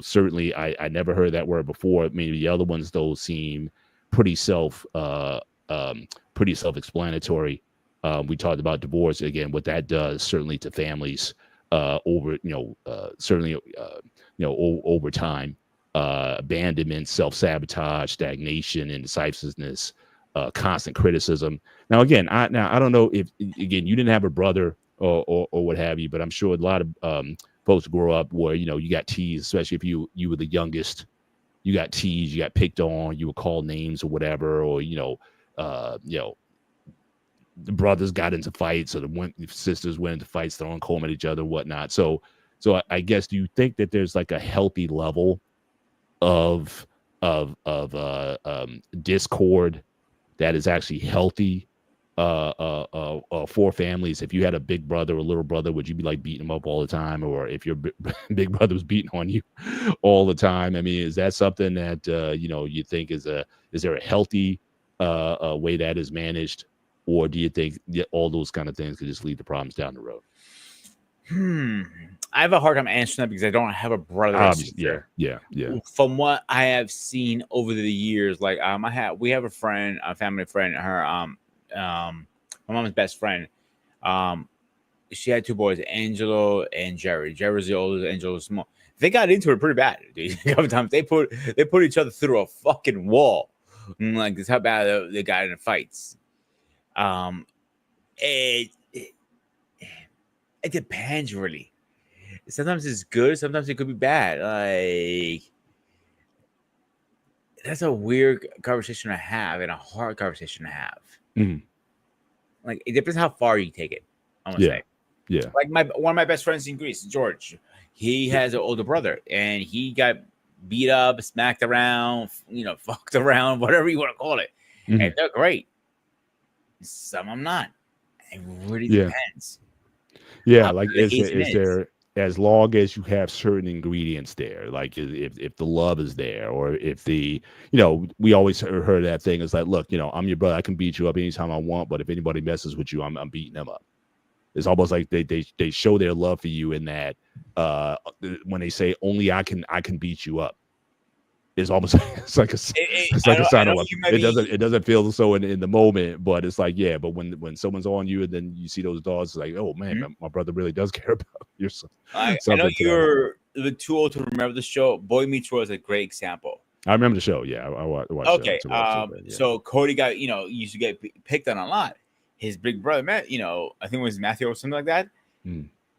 certainly I never heard that word before. Maybe the other ones, though, seem pretty self-explanatory. We talked about divorce again, what that does certainly to families over time, abandonment, self-sabotage, stagnation, indecisiveness, constant criticism. Now, again, I don't know if you didn't have a brother or what have you, but I'm sure a lot of folks grow up where you got teased, especially if you were the youngest. You got teased, you got picked on, you were called names or whatever, or the brothers got into fights, or the sisters went into fights, throwing comb at each other, whatnot. So I guess, do you think that there's like a healthy level of discord that is actually healthy for families? If you had a big brother or little brother, would you be like beating him up all the time? Or if your big brother was beating on you all the time? I mean, is that something that you think is there a healthy way that is managed, or do you think all those kind of things could just lead to problems down the road? I have a hard time answering that because I don't have a brother. Yeah. From what I have seen over the years, like we have a friend, a family friend, her my mom's best friend. She had two boys, Angelo and Jerry. Jerry's the oldest, Angelo's small. They got into it pretty bad, dude. A couple times they put each other through a fucking wall. Like, that's how bad they got into fights. It depends, really. Sometimes it's good, sometimes it could be bad. Like, that's a weird conversation to have and a hard conversation to have. Mm-hmm. Like, it depends how far you take it, I'm gonna say. Yeah. Like one of my best friends in Greece, George, he has an older brother and he got beat up, smacked around, fucked around, whatever you want to call it. Mm-hmm. And they're great. Some of them not. It really depends. Yeah, like is there, as long as you have certain ingredients there, like if the love is there, or if we always heard that thing is like, look, I'm your brother, I can beat you up anytime I want, but if anybody messes with you, I'm beating them up. It's almost like they show their love for you in that when they say only I can beat you up. It's almost it's like a sign of love. It doesn't feel so in the moment, but it's like, yeah, but when someone's on you and then you see those dogs, it's like, oh man, my brother really does care about your son. I know you're too old to remember the show. Boy Meets World is a great example. I remember the show. Yeah, I watched. Okay, so Cody got used to get picked on a lot. His big brother, Matt, I think it was Matthew or something like that.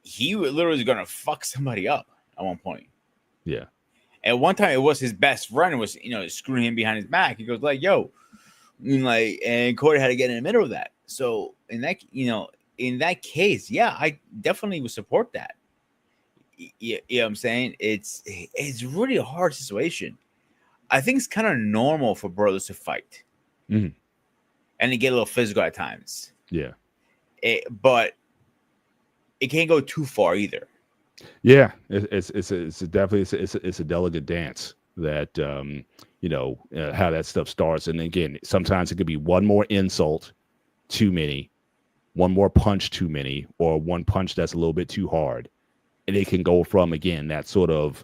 He literally was gonna fuck somebody up at one point. Yeah. At one time, it was his best friend was, screwing him behind his back. He goes like, "Yo," and Cody had to get in the middle of that. So in that case, yeah, I definitely would support that. You know what I'm saying? It's really a hard situation. I think it's kind of normal for brothers to fight, and to get a little physical at times. Yeah, but it can't go too far either. Yeah, it's definitely a delicate dance that how that stuff starts, and again, sometimes it could be one more insult too many, one more punch too many, or one punch that's a little bit too hard, and it can go from, again, that sort of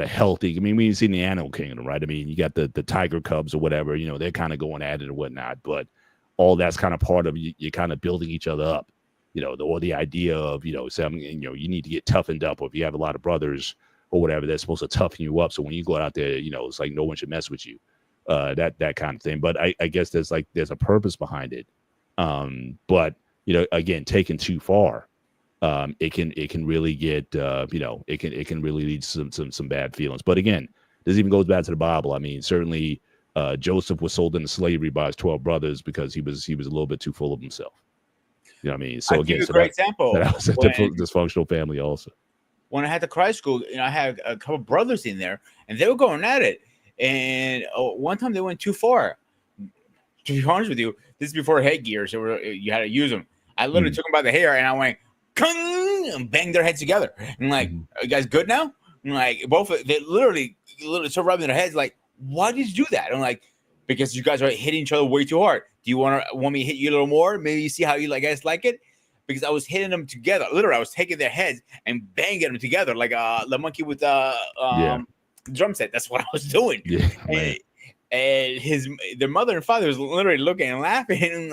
healthy. I mean, we've seen the animal kingdom, right? I mean, you got the tiger cubs or whatever, they're kind of going at it or whatnot, but all that's kind of part of you're kind of building each other up. Or the idea of, you need to get toughened up, or if you have a lot of brothers or whatever, they're supposed to toughen you up. So when you go out there, it's like no one should mess with you, that kind of thing. But I guess there's a purpose behind it. But again, taken too far, it can really get, it can really lead to some bad feelings. But again, this even goes back to the Bible. I mean, certainly Joseph was sold into slavery by his 12 brothers because he was a little bit too full of himself. You know what I mean? So again, great example. That was a dysfunctional family also. When I had the Christ school, I had a couple brothers in there, and they were going at it. And one time they went too far. To be honest with you, this is before headgear, so you had to use them. I literally took them by the hair, and I went, "Kung!" and banged their heads together. And are you guys good now? And both they literally started rubbing their heads. Like, why did you do that? I'm like, because you guys are hitting each other way too hard. Do you want me to hit you a little more? Maybe you see how you guys like it? Because I was hitting them together. Literally, I was taking their heads and banging them together like the monkey with the drum set. That's what I was doing. Yeah, and their mother and father was literally looking and laughing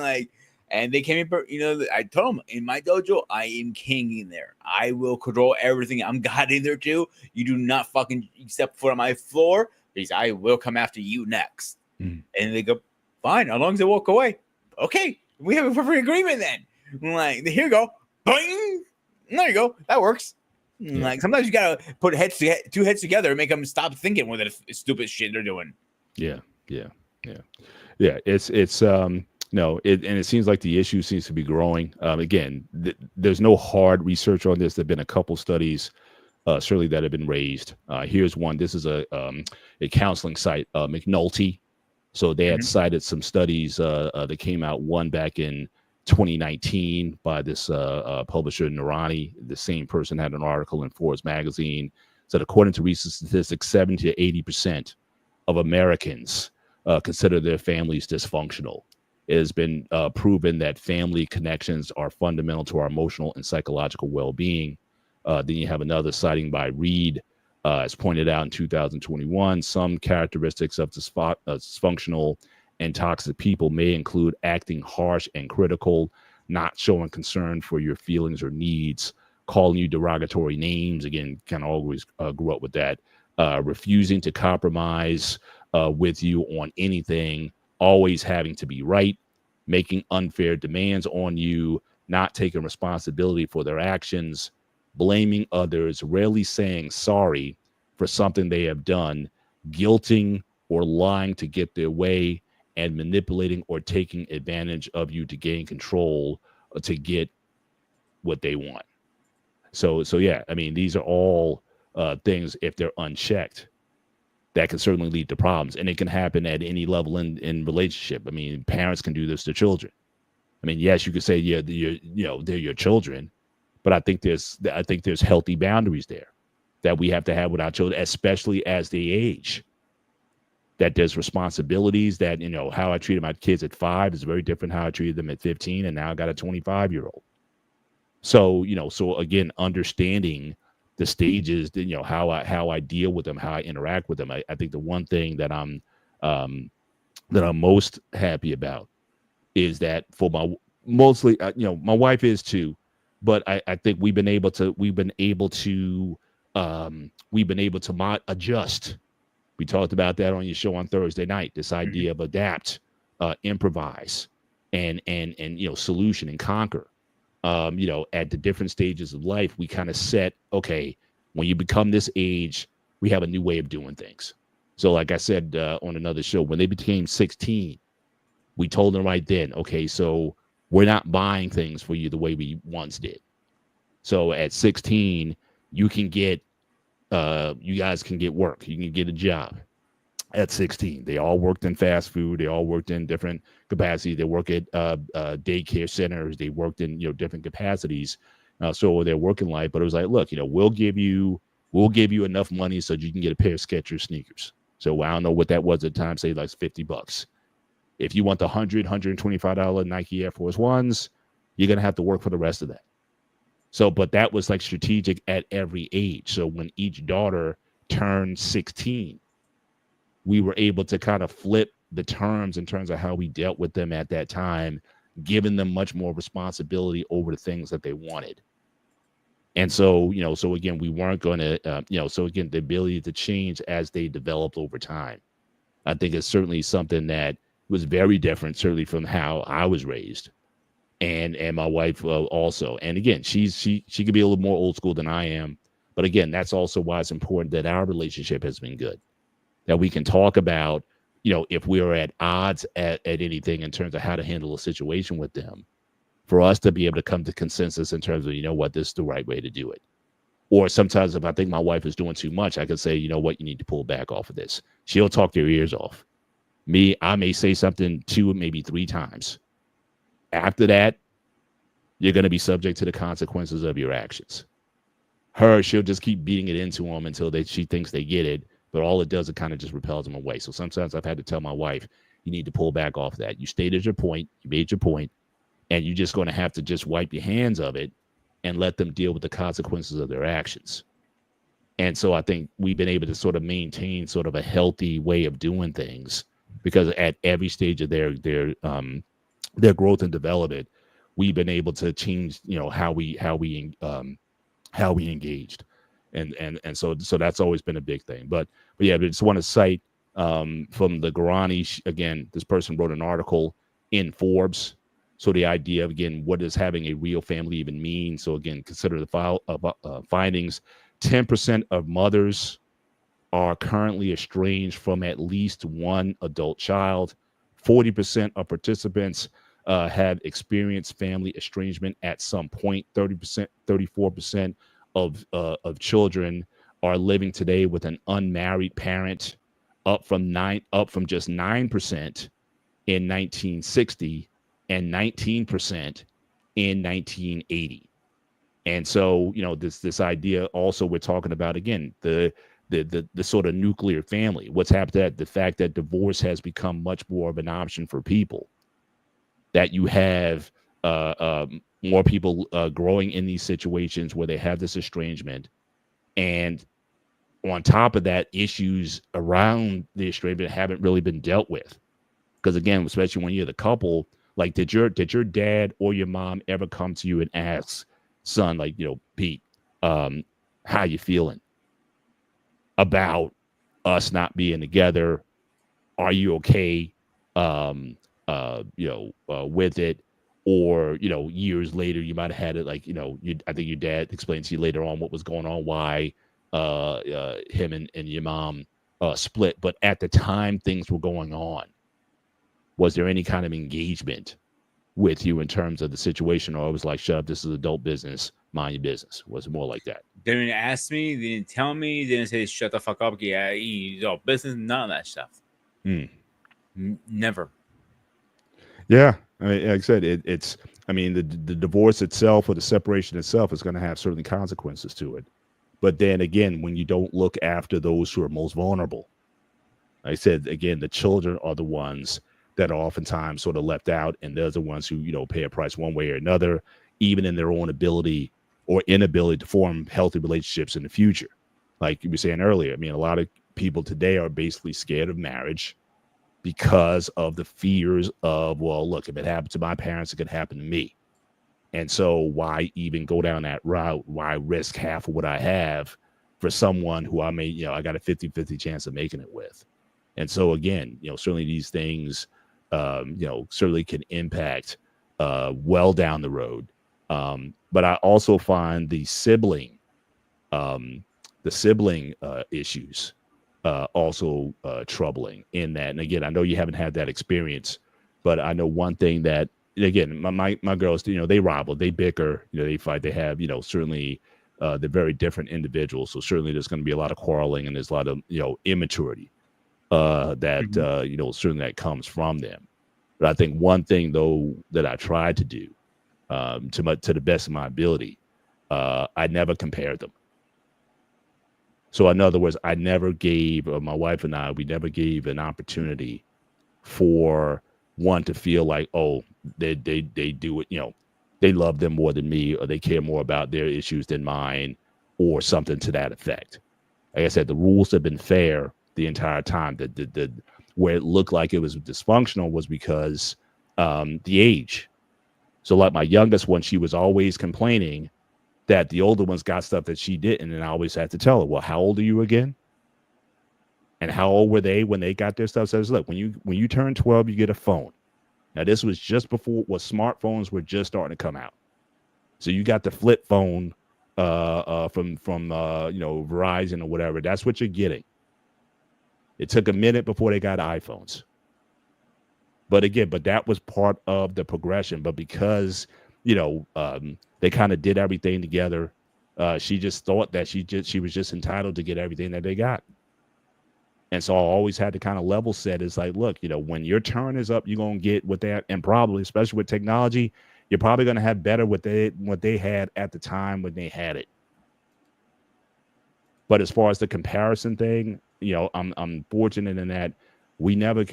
and they came in. I told them, in my dojo, I am king in there. I will control everything. I'm God in there too. You do not fucking step foot on my floor because I will come after you next. And they go, fine, as long as they walk away. Okay, we have a perfect agreement then. Here you go. Boing! There you go. That works. Yeah. Sometimes you gotta put two heads together and make them stop thinking with the stupid shit they're doing. Yeah. It's no, and it seems like the issue seems to be growing. Again, there's no hard research on this. There've been a couple studies certainly that have been raised. Here's one. This is a counseling site, McNulty. So they had Mhm. cited some studies that came out, one back in 2019 by this publisher, Narani. The same person had an article in Forbes magazine. Said according to recent statistics, 70 to 80% of Americans consider their families dysfunctional. It has been proven that family connections are fundamental to our emotional and psychological well-being. Then you have another citing by Reed, as pointed out in 2021. Some characteristics of dysfunctional and toxic people may include acting harsh and critical, not showing concern for your feelings or needs, calling you derogatory names. Again, kind of always grew up with that. Refusing to compromise with you on anything, always having to be right, making unfair demands on you, not taking responsibility for their actions, blaming others, rarely saying sorry for something they have done, guilting or lying to get their way, and manipulating or taking advantage of you to gain control to get what they want. So yeah, I mean, these are all things, if they're unchecked, that can certainly lead to problems, and it can happen at any level in relationship. I mean, parents can do this to children. I mean, yes, you could say, yeah, they're your children, but I think there's healthy boundaries there that we have to have with our children, especially as they age. That there's responsibilities that, how I treated my kids at 5 is very different how I treated them at 15, and now I got a 25-year-old. So, so again, understanding the stages, how I deal with them, how I interact with them. I think the one thing that I'm most happy about is that for mostly, my wife is too, but I think we've been able to adjust. We talked about that on your show on Thursday night. This idea of adapt, improvise, and solution and conquer. At the different stages of life, we kind of set, okay, when you become this age, we have a new way of doing things. So like I said on another show, when they became 16, we told them right then, okay, so we're not buying things for you the way we once did. So at 16, you can get, you guys can get work. You can get a job at 16. They all worked in fast food. They all worked in different capacities. They work at daycare centers. They worked in, different capacities. So their working life, but it was like, look, we'll give you enough money so you can get a pair of Skechers sneakers. So I don't know what that was at the time, say like $50. If you want the $125 Nike Air Force Ones, you're going to have to work for the rest of that. So, but that was like strategic at every age. So when each daughter turned 16, we were able to kind of flip the terms in terms of how we dealt with them at that time, giving them much more responsibility over the things that they wanted. And so, so again, we weren't going to, so again, the ability to change as they developed over time, I think is certainly something that was very different, certainly from how I was raised, and my wife also. And again, she could be a little more old school than I am, but again, that's also why it's important that our relationship has been good, that we can talk about, if we're at odds at anything in terms of how to handle a situation with them, for us to be able to come to consensus in terms of, what, this is the right way to do it. Or sometimes if I think my wife is doing too much, I can say, what, you need to pull back off of this. She'll talk their ears off. Me, I may say something 2, maybe 3 times. After that, you're going to be subject to the consequences of your actions. Her, she'll just keep beating it into them until she thinks they get it. But all it does, it kind of just repels them away. So sometimes I've had to tell my wife, you need to pull back off that. You stated your point, you made your point, and you're just going to have to just wipe your hands of it and let them deal with the consequences of their actions. And so I think we've been able to sort of maintain sort of a healthy way of doing things, because at every stage of their growth and development, we've been able to change, how we engaged. And so that's always been a big thing. But yeah, but just want to cite from the Guarani, again, this person wrote an article in Forbes. So the idea of, again, what does having a real family even mean? So again, consider the findings. 10% of mothers are currently estranged from at least one adult child. 40% of participants have experienced family estrangement at some point. 30%, 34% of children are living today with an unmarried parent, up from just 9% in 1960 and 19% in 1980. And so, this idea also we're talking about again, the sort of nuclear family. What's happened to that? The fact that divorce has become much more of an option for people. That you have more people growing in these situations where they have this estrangement, and on top of that, issues around the estrangement haven't really been dealt with. Because again, especially when you're the couple, like did your dad or your mom ever come to you and ask, son, like, Pete, how you feeling about us not being together? Are you okay with it? Or years later you might have had it, like, I think your dad explained to you later on what was going on, why him and your mom split. But at the time things were going on, was there any kind of engagement with you in terms of the situation, or it was like, shut up, this is adult business, mind your business? Was it more like that? They didn't ask me, they didn't tell me, they didn't say shut the fuck up, yeah, adult business, none of that stuff. Never. Yeah, I mean, like I said, it's the divorce itself, or the separation itself, is going to have certainly consequences to it. But then again, when you don't look after those who are most vulnerable, like I said, again, the children are the ones that are oftentimes sort of left out, and they're the ones who pay a price one way or another, even in their own ability or inability to form healthy relationships in the future. Like you were saying earlier, I mean, a lot of people today are basically scared of marriage because of the fears of, well, look, if it happened to my parents, it could happen to me. And so why even go down that route? Why risk half of what I have for someone who I may, I got a 50-50 chance of making it with? And so again, certainly these things, certainly can impact well down the road. But I also find the sibling issues also troubling in that. And again, I know you haven't had that experience, but I know one thing that, again, my girls, they rival, they bicker, they fight, they have, certainly they're very different individuals. So certainly there's going to be a lot of quarreling, and there's a lot of, immaturity that, certainly that comes from them. But I think one thing, though, that I tried to do to the best of my ability, I never compared them. So in other words, I never gave, my wife and I, we never gave an opportunity for one to feel like, oh, they do it, they love them more than me, or they care more about their issues than mine, or something to that effect. Like I said, the rules have been fair the entire time. The where it looked like it was dysfunctional was because the age. So like my youngest one, she was always complaining that the older ones got stuff that she didn't, and I always had to tell her, well, how old are you again? And how old were they when they got their stuff? So I was, look, when you turn 12, you get a phone. Now this was just before smartphones were just starting to come out. So you got the flip phone from Verizon or whatever. That's what you're getting. It took a minute before they got iPhones. But again, that was part of the progression. But because, they kind of did everything together, she just thought that she was just entitled to get everything that they got. And so I always had to kind of level set. It's like, look, when your turn is up, you're going to get what that, and probably, especially with technology, you're probably going to have better what they had at the time when they had it. But as far as the comparison thing, I'm fortunate in that we never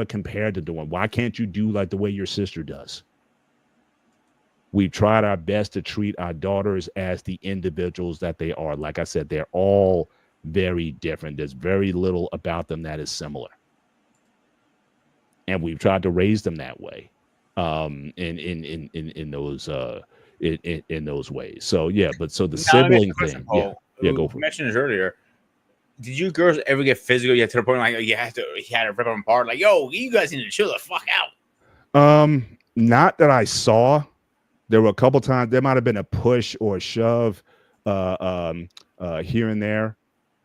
compared to doing. Why can't you do like the way your sister does? We've tried our best to treat our daughters as the individuals that they are. Like I said, they're all very different. There's very little about them that is similar. And we've tried to raise them that way. In those ways. So yeah, but so the sibling thing. Yeah, go for it. You mentioned this earlier. Did you girls ever get physical yet to the point like you had to rip them apart? Like, yo, you guys need to chill the fuck out. Not that I saw. There were a couple times there might have been a push or a shove here and there.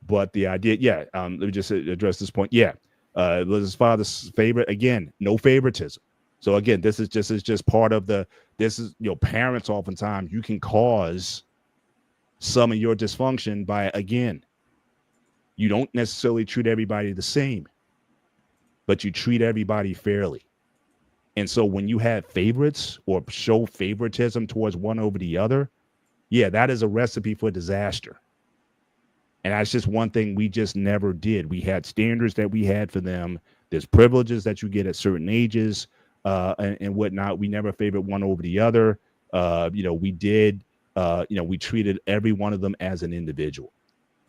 But the idea, let me just address this point. Yeah. It was his father's favorite. Again, no favoritism. So again, this is just part of parents oftentimes, you can cause some of your dysfunction by, again, you don't necessarily treat everybody the same, but you treat everybody fairly. And so when you have favorites or show favoritism towards one over the other, yeah, that is a recipe for disaster. And that's just one thing we just never did. We had standards that we had for them. There's privileges that you get at certain ages and whatnot. We never favored one over the other. We did, we treated every one of them as an individual.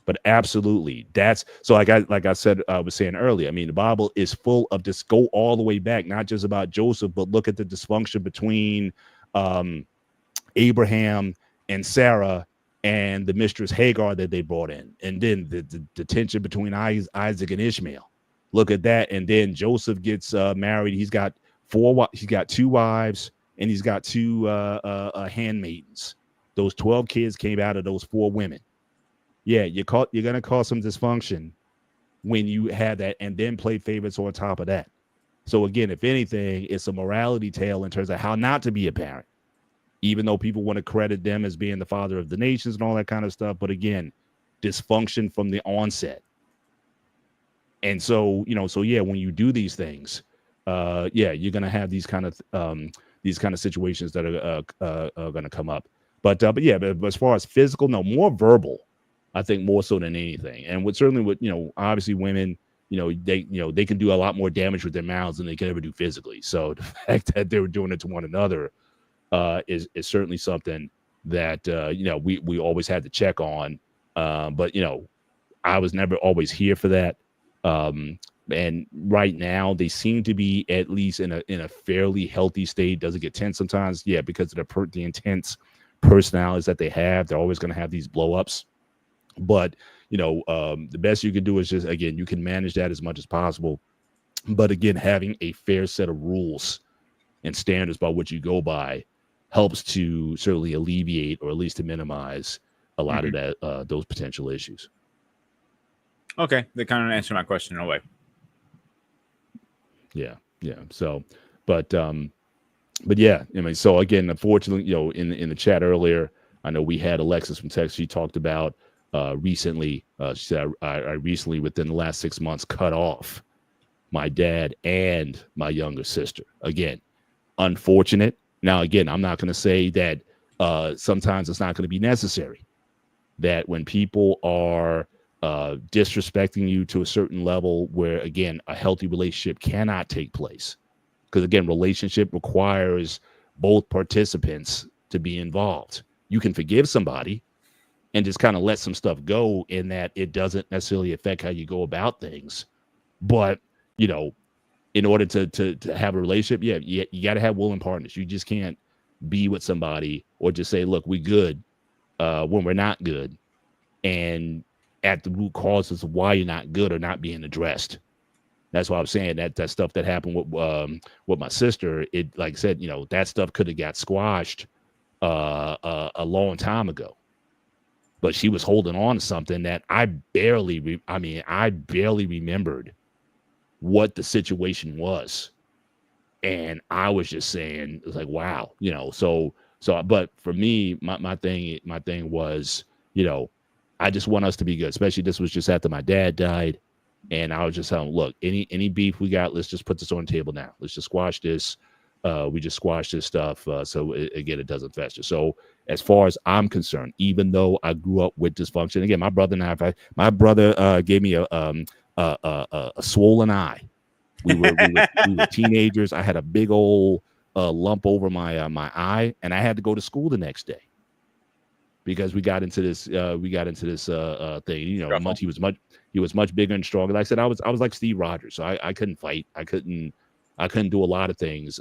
But absolutely, that's so. Like I said, I was saying earlier. I mean, the Bible is full of this. Go all the way back, not just about Joseph, but look at the dysfunction between Abraham and Sarah and the mistress Hagar that they brought in, and then the tension between Isaac and Ishmael. Look at that, and then Joseph gets married. He's got two wives, and he's got two handmaidens. Those 12 kids came out of those 4 women. Yeah, you're going to cause some dysfunction when you have that and then play favorites on top of that. So again, if anything, it's a morality tale in terms of how not to be a parent, even though people want to credit them as being the father of the nations and all that kind of stuff. But again, dysfunction from the onset. And so, when you do these things, you're going to have these kind of situations that are going to come up. But as far as physical, no, more verbal. I think more so than anything. And obviously women, they can do a lot more damage with their mouths than they can ever do physically. So the fact that they were doing it to one another is certainly something that, we always had to check on. But I was never always here for that. And right now they seem to be at least in a fairly healthy state. Does it get tense sometimes? Yeah, because of the intense personalities that they have. They're always going to have these blow-ups. But, the best you can do is just, again, you can manage that as much as possible. But again, having a fair set of rules and standards by which you go by helps to certainly alleviate or at least to minimize a lot of that those potential issues. Okay. They kind of answered my question in a way. Yeah. So, but yeah, I mean, so again, unfortunately, in the chat earlier, I know we had Alexis from Texas. She talked about recently, she said, I recently, within the last 6 months, cut off my dad and my younger sister. Again, unfortunate. Now, again, I'm not going to say that sometimes it's not going to be necessary, that when people are disrespecting you to a certain level where, again, a healthy relationship cannot take place. Because, again, relationship requires both participants to be involved. You can forgive somebody and just kind of let some stuff go in that it doesn't necessarily affect how you go about things. But, in order to have a relationship, you got to have willing partners. You just can't be with somebody or just say, look, we good when we're not good. And at the root causes of why you're not good or not being addressed. That's why I'm saying that stuff that happened with my sister, it, like I said, that stuff could have got squashed a long time ago. But she was holding on to something that I barely remembered what the situation was. And I was just saying, it was like, wow, so, but for me, my thing was, I just want us to be good, especially this was just after my dad died. And I was just telling him, look, any beef we got, let's just put this on the table now. Let's just squash this. We just squash this stuff. So it doesn't fester. So as far as I'm concerned, even though I grew up with dysfunction, again, my brother gave me a swollen eye. We were teenagers. I had a big old lump over my eye, and I had to go to school the next day because we got into this thing. He was much bigger and stronger. Like I said, I was like Steve Rogers, so I couldn't fight. I couldn't do a lot of things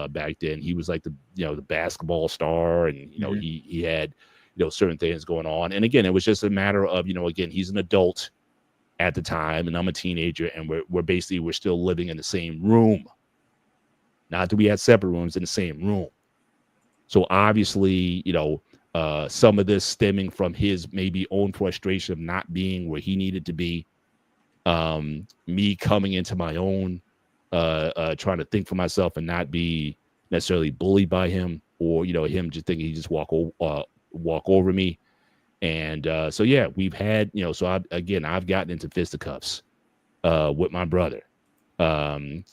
back then. He was like the basketball star, and he had certain things going on. And again, it was just a matter of again, he's an adult at the time, and I'm a teenager, and we're still living in the same room. Not that we had separate rooms, in the same room. So obviously, some of this stemming from his maybe own frustration of not being where he needed to be. Me coming into my own, trying to think for myself and not be necessarily bullied by him, or him just thinking he just walk over me. And so yeah, we've had, so I've gotten into fisticuffs with my brother. Um,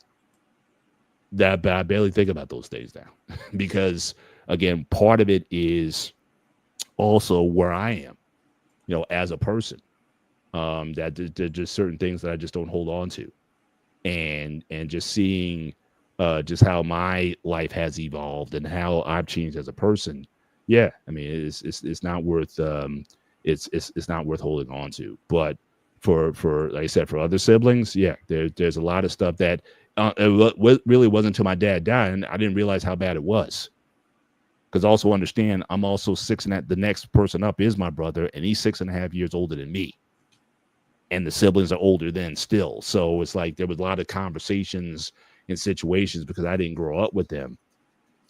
but I barely think about those days now because again, part of it is also where I am, as a person. That there's just certain things that I just don't hold on to, and just seeing just how my life has evolved and how I've changed as a person. Yeah, I mean, it's not worth it's not worth holding on to. But for like I said, for other siblings, yeah, there's a lot of stuff that really wasn't until my dad died, and I didn't realize how bad it was. Because also understand, I'm also the next person up is my brother, and he's 6.5 years older than me. And the siblings are older than still. So it's like there was a lot of conversations and situations because I didn't grow up with them.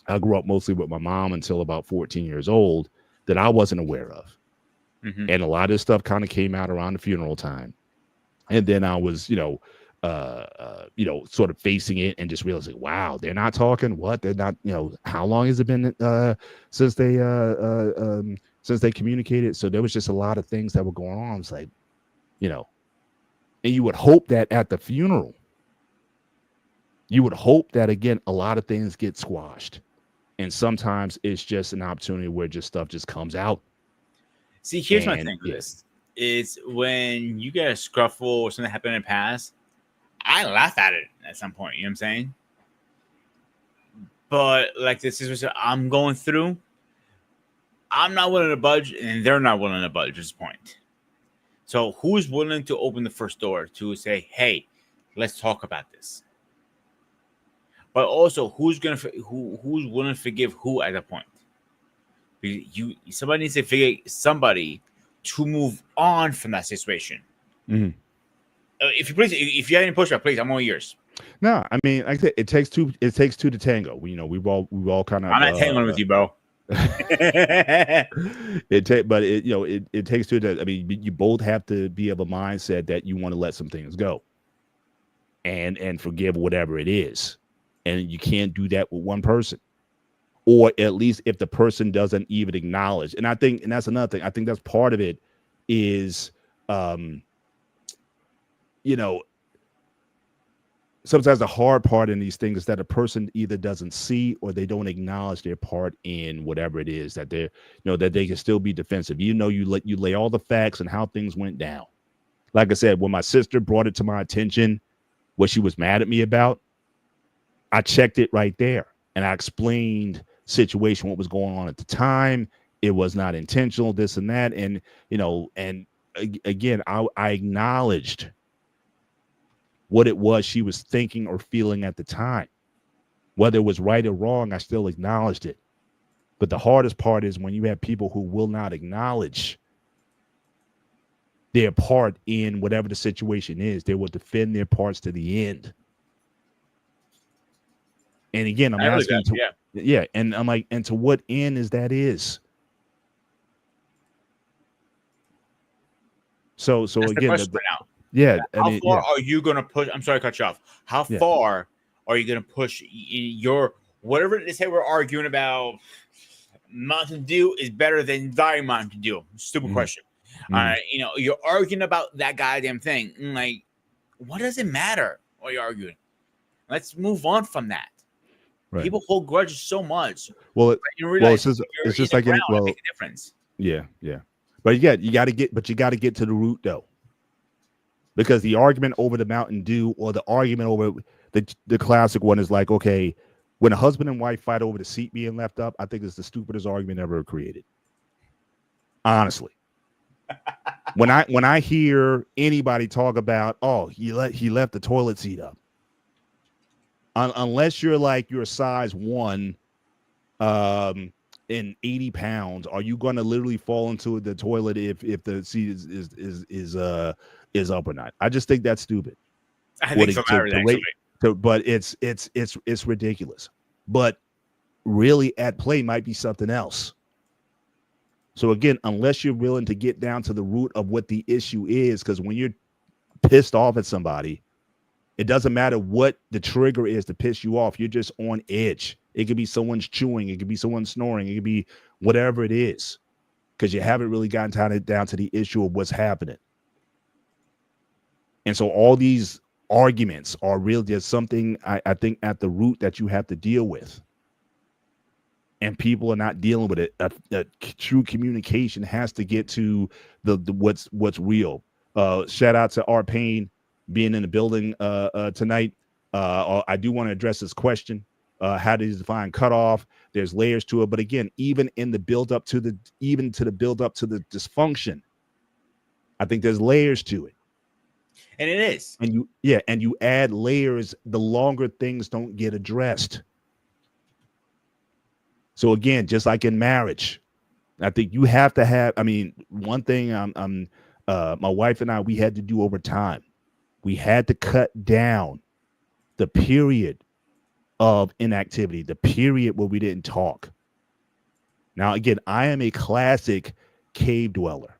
I grew up mostly with my mom until about 14 years old that I wasn't aware of. Mm-hmm. And a lot of this stuff kind of came out around the funeral time. And then I was, sort of facing it and just realizing, wow, they're not talking. What? They're not, how long has it been since they communicated? So there was just a lot of things that were going on. It's like, and you would hope that at the funeral, you would hope that again, a lot of things get squashed. And sometimes it's just an opportunity where just stuff just comes out. See, here's my thing with this. Is when you get a scruffle or something happened in the past, I laugh at it at some point. You know what I'm saying? But like this is what I'm going through. I'm not willing to budge, and they're not willing to budge at this point. So who's willing to open the first door to say, "Hey, let's talk about this"? But also, who's willing to forgive who at that point? Somebody needs to figure somebody to move on from that situation. Mm-hmm. If you have any pushback, please, I'm all yours. No, I mean, like I said, it takes two to tango. We've all kind of. I'm not tangling with you, bro. It takes two to. I mean, you both have to be of a mindset that you want to let some things go, and forgive whatever it is, and you can't do that with one person, or at least if the person doesn't even acknowledge. And I think, and that's another thing. I think that's part of it is, sometimes the hard part in these things is that a person either doesn't see or they don't acknowledge their part in whatever it is that they're, that they can still be defensive. You lay all the facts and how things went down. Like I said, when my sister brought it to my attention, what she was mad at me about, I checked it right there and I explained situation, what was going on at the time. It was not intentional, this and that. And, and again, I acknowledged what it was she was thinking or feeling at the time. Whether it was right or wrong, I still acknowledged it. But the hardest part is when you have people who will not acknowledge their part in whatever the situation is. They will defend their parts to the end. And again, I'm asking, and I'm like, and to what end is that is? So That's again, the question right now. Yeah. How far are you going to push? I'm sorry to cut you off. How far are you going to push your whatever they say we're arguing about? Mountain Dew is better than Diet Mountain Dew. Stupid question. You're arguing about that goddamn thing. Like, what does it matter what you're arguing? Let's move on from that. Right. People hold grudges so much. Well, it's just like make a difference. Yeah. But you got to get to the root though. Because the argument over the Mountain Dew or the argument over the classic one is like, okay, when a husband and wife fight over the seat being left up, I think it's the stupidest argument ever created. Honestly. when I hear anybody talk about, oh, he left the toilet seat up. Unless you're a size 1 in 80 pounds, are you going to literally fall into the toilet if the seat is up or not? I just think that's stupid. I think so, actually. But it's ridiculous. But really at play might be something else. So again, unless you're willing to get down to the root of what the issue is, because when you're pissed off at somebody, it doesn't matter what the trigger is to piss you off. You're just on edge. It could be someone's chewing. It could be someone snoring. It could be whatever it is. because you haven't really gotten down to the issue of what's happening. And so all these arguments are really just something I think at the root that you have to deal with. And people are not dealing with it. A true communication has to get to the what's real. Shout out to R. Payne being in the building tonight. I do want to address this question. How do you define cutoff? There's layers to it, but again, even in the build up to the build up to the dysfunction, I think there's layers to it. And it is. And you add layers the longer things don't get addressed. So again, just like in marriage, I think you have to have, I mean, one thing my wife and I, we had to do over time. We had to cut down the period of inactivity, the period where we didn't talk. Now, again, I am a classic cave dweller,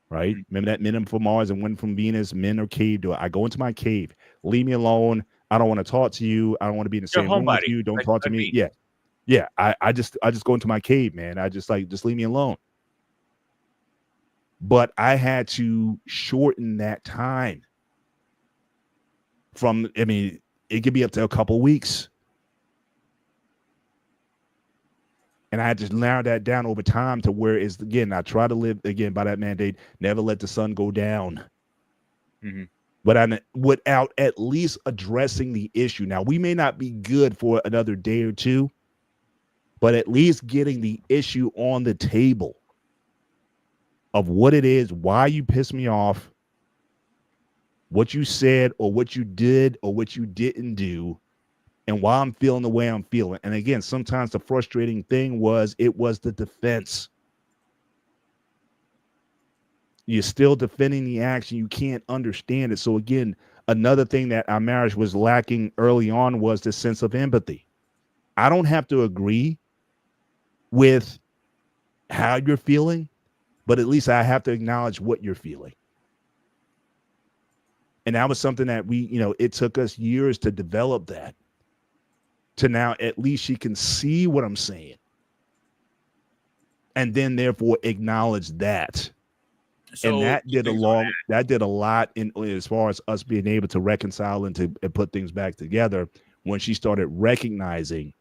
right? Remember that Men from Mars and Women from Venus, men are cave dwellers. I go into my cave, leave me alone. I don't want to talk to you. I don't want to be in the same room with you. Don't talk to me. Yeah. Yeah. I just go into my cave, man. I just leave me alone. But I had to shorten that time from, I mean, it could be up to a couple weeks. And I had to narrow that down over time to where it's, again, I try to live, again, by that mandate, never let the sun go down. Mm-hmm. But without at least addressing the issue. Now, we may not be good for another day or two, but at least getting the issue on the table of what it is, why you pissed me off, what you said or what you did or what you didn't do, and why I'm feeling the way I'm feeling. And again, sometimes the frustrating thing was it was the defense. You're still defending the action. You can't understand it. So again, another thing that our marriage was lacking early on was the sense of empathy. I don't have to agree with how you're feeling, but at least I have to acknowledge what you're feeling. And that was something that it took us years to develop that. To now, at least she can see what I'm saying. And then therefore acknowledge that. So, and that did a lot in as far as us being able to reconcile and put things back together when she started recognizing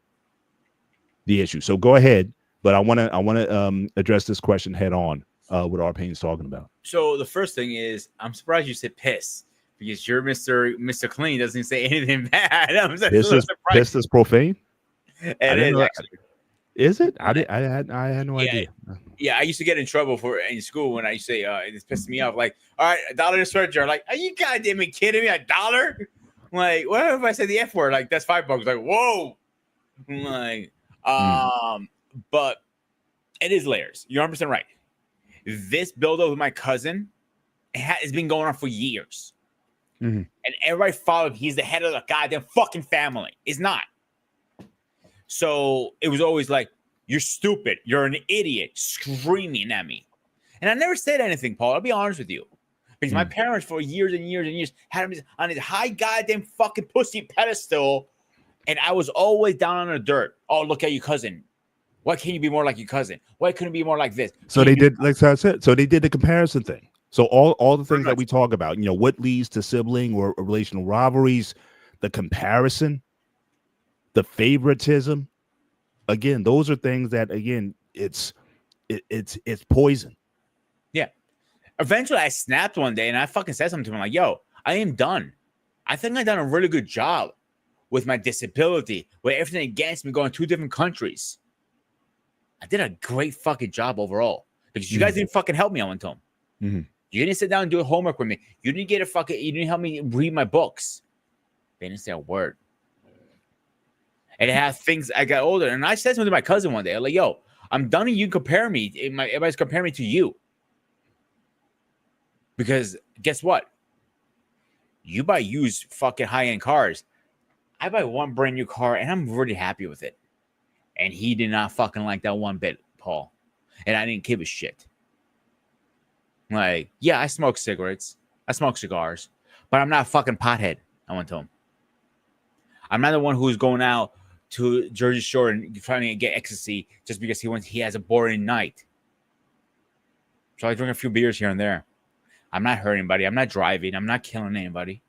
the issue. So go ahead, but I want to address this question head on. What R. Payne's talking about. So the first thing is, I'm surprised you said piss because you're Mr. Clean doesn't say anything bad. I'm piss is profane. It is actually. Is it? I had no idea. Yeah, I used to get in trouble in school when I used to say it pissed me off. Like, all right, $1 in a sweat jar. Like, are you goddamn kidding me? $1? I'm like, what if I said the F word? Like, that's $5. Like, whoa. I'm like, but it is layers. You're 100% right. This build-up with my cousin has been going on for years. Mm-hmm. And everybody followed him. He's the head of the goddamn fucking family. It's not. So it was always like, you're stupid. You're an idiot. Screaming at me. And I never said anything, Paul. I'll be honest with you. Because my parents for years and years and years had him on his high goddamn fucking pussy pedestal. And I was always down on the dirt. Oh, look at your cousin. Why can't you be more like your cousin? Why couldn't it be more like this? So they did, like I said, so they did the comparison thing. So all the things that we talk about, what leads to sibling or relational rivalries, the comparison, the favoritism, again, those are things that, again, it's poison. Yeah. Eventually I snapped one day and I fucking said something to him like, yo, I am done. I think I've done a really good job with my disability, with everything against me going 2 different countries. I did a great fucking job overall because you guys didn't fucking help me. I went to him. Mm-hmm. You didn't sit down and do homework with me. You didn't you didn't help me read my books. They didn't say a word. And it had things. I got older, and I said something to my cousin one day. I'm like, "Yo, I'm done. And you compare me. Everybody's comparing me to you because guess what? You buy used fucking high-end cars. I buy one brand new car, and I'm really happy with it." And he did not fucking like that one bit, Paul. And I didn't give a shit. Like, yeah, I smoke cigarettes. I smoke cigars. But I'm not a fucking pothead. I went to him. I'm not the one who's going out to Jersey Shore and trying to get ecstasy just because he has a boring night. So I drink a few beers here and there. I'm not hurting anybody. I'm not driving. I'm not killing anybody.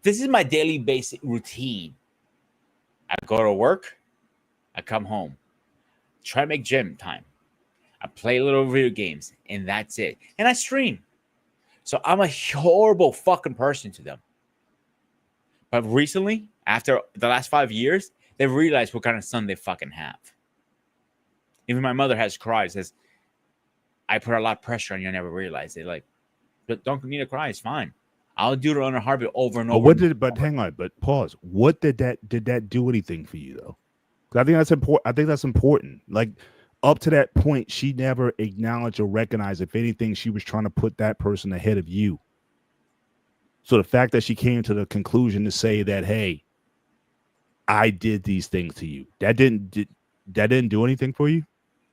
This is my daily basic routine. I go to work. I come home. Try to make gym time. I play little video games, and that's it. And I stream. So I'm a horrible fucking person to them. But recently, after the last 5 years, they've realized what kind of son they fucking have. Even my mother has cried. Says, I put a lot of pressure on you. I never realized it. Like, but don't need to cry. It's fine. I'll do it on a heartbeat over and over. Hang on. But pause. What did that do anything for you though? 'Cause I think that's important. I think that's important. Like up to that point, she never acknowledged or recognized. If anything, she was trying to put that person ahead of you. So the fact that she came to the conclusion to say that, hey, I did these things to you, that didn't do anything for you.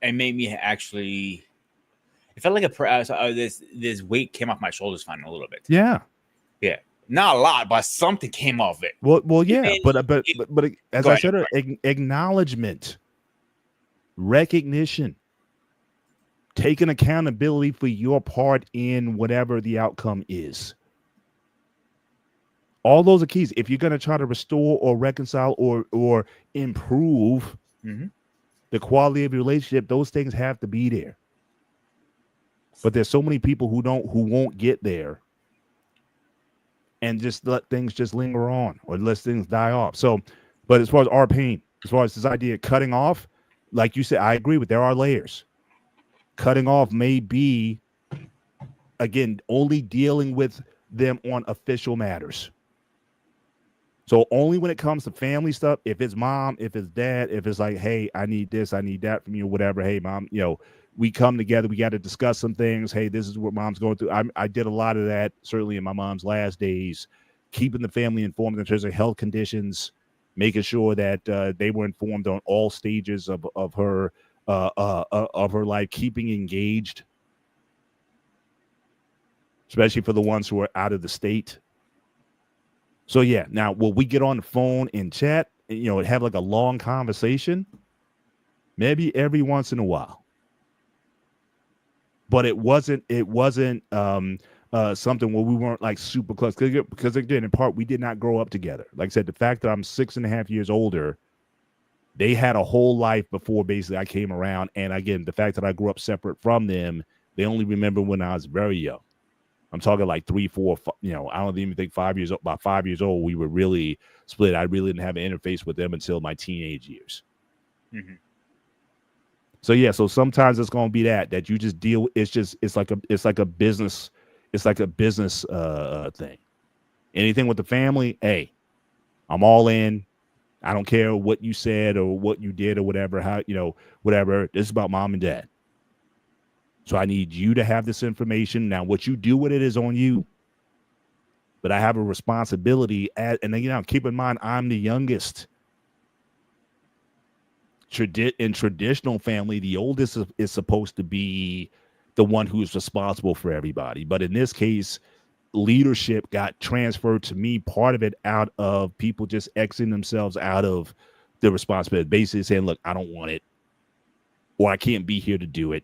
It made me actually. It felt like this weight came off my shoulders finally a little bit. Yeah. Yeah. Not a lot, but something came off it. Well, yeah. But as I said, acknowledgement, recognition, taking accountability for your part in whatever the outcome is. All those are keys. If you're going to try to restore or reconcile or improve the quality of your relationship, those things have to be there. But there's so many people who won't get there and just let things just linger on or let things die off. So, but as far as our pain, as far as this idea of cutting off, like you said, I agree with, there are layers. Cutting off may be, again, only dealing with them on official matters. So only when it comes to family stuff, if it's mom, if it's dad, if it's like, hey, I need this, I need that from you, whatever. Hey, mom, we come together, we got to discuss some things. Hey, this is what mom's going through. I did a lot of that, certainly in my mom's last days, keeping the family informed in terms of health conditions, making sure that they were informed on all stages of her life, keeping engaged, especially for the ones who are out of the state. So yeah, now will we get on the phone and chat, and have like a long conversation? Maybe every once in a while. But it wasn't something where we weren't like super close because again, in part, we did not grow up together. Like I said, the fact that I'm 6.5 years older, they had a whole life before basically I came around. And again, the fact that I grew up separate from them, they only remember when I was very young. I'm talking like 3, 4, 5, I don't even think 5 years old. About 5 years old, we were really split. I really didn't have an interface with them until my teenage years. Mm-hmm. So yeah, so sometimes it's going to be that you just deal. It's like a business thing. Anything with the family, hey, I'm all in. I don't care what you said or what you did or whatever. Whatever. This is about mom and dad. So I need you to have this information. Now, what you do with it is on you. But I have a responsibility. And then, keep in mind, I'm the youngest. In traditional family, the oldest is supposed to be the one who's responsible for everybody. But in this case, leadership got transferred to me, part of it out of people just exiting themselves out of the responsibility. Basically saying, look, I don't want it. Or I can't be here to do it.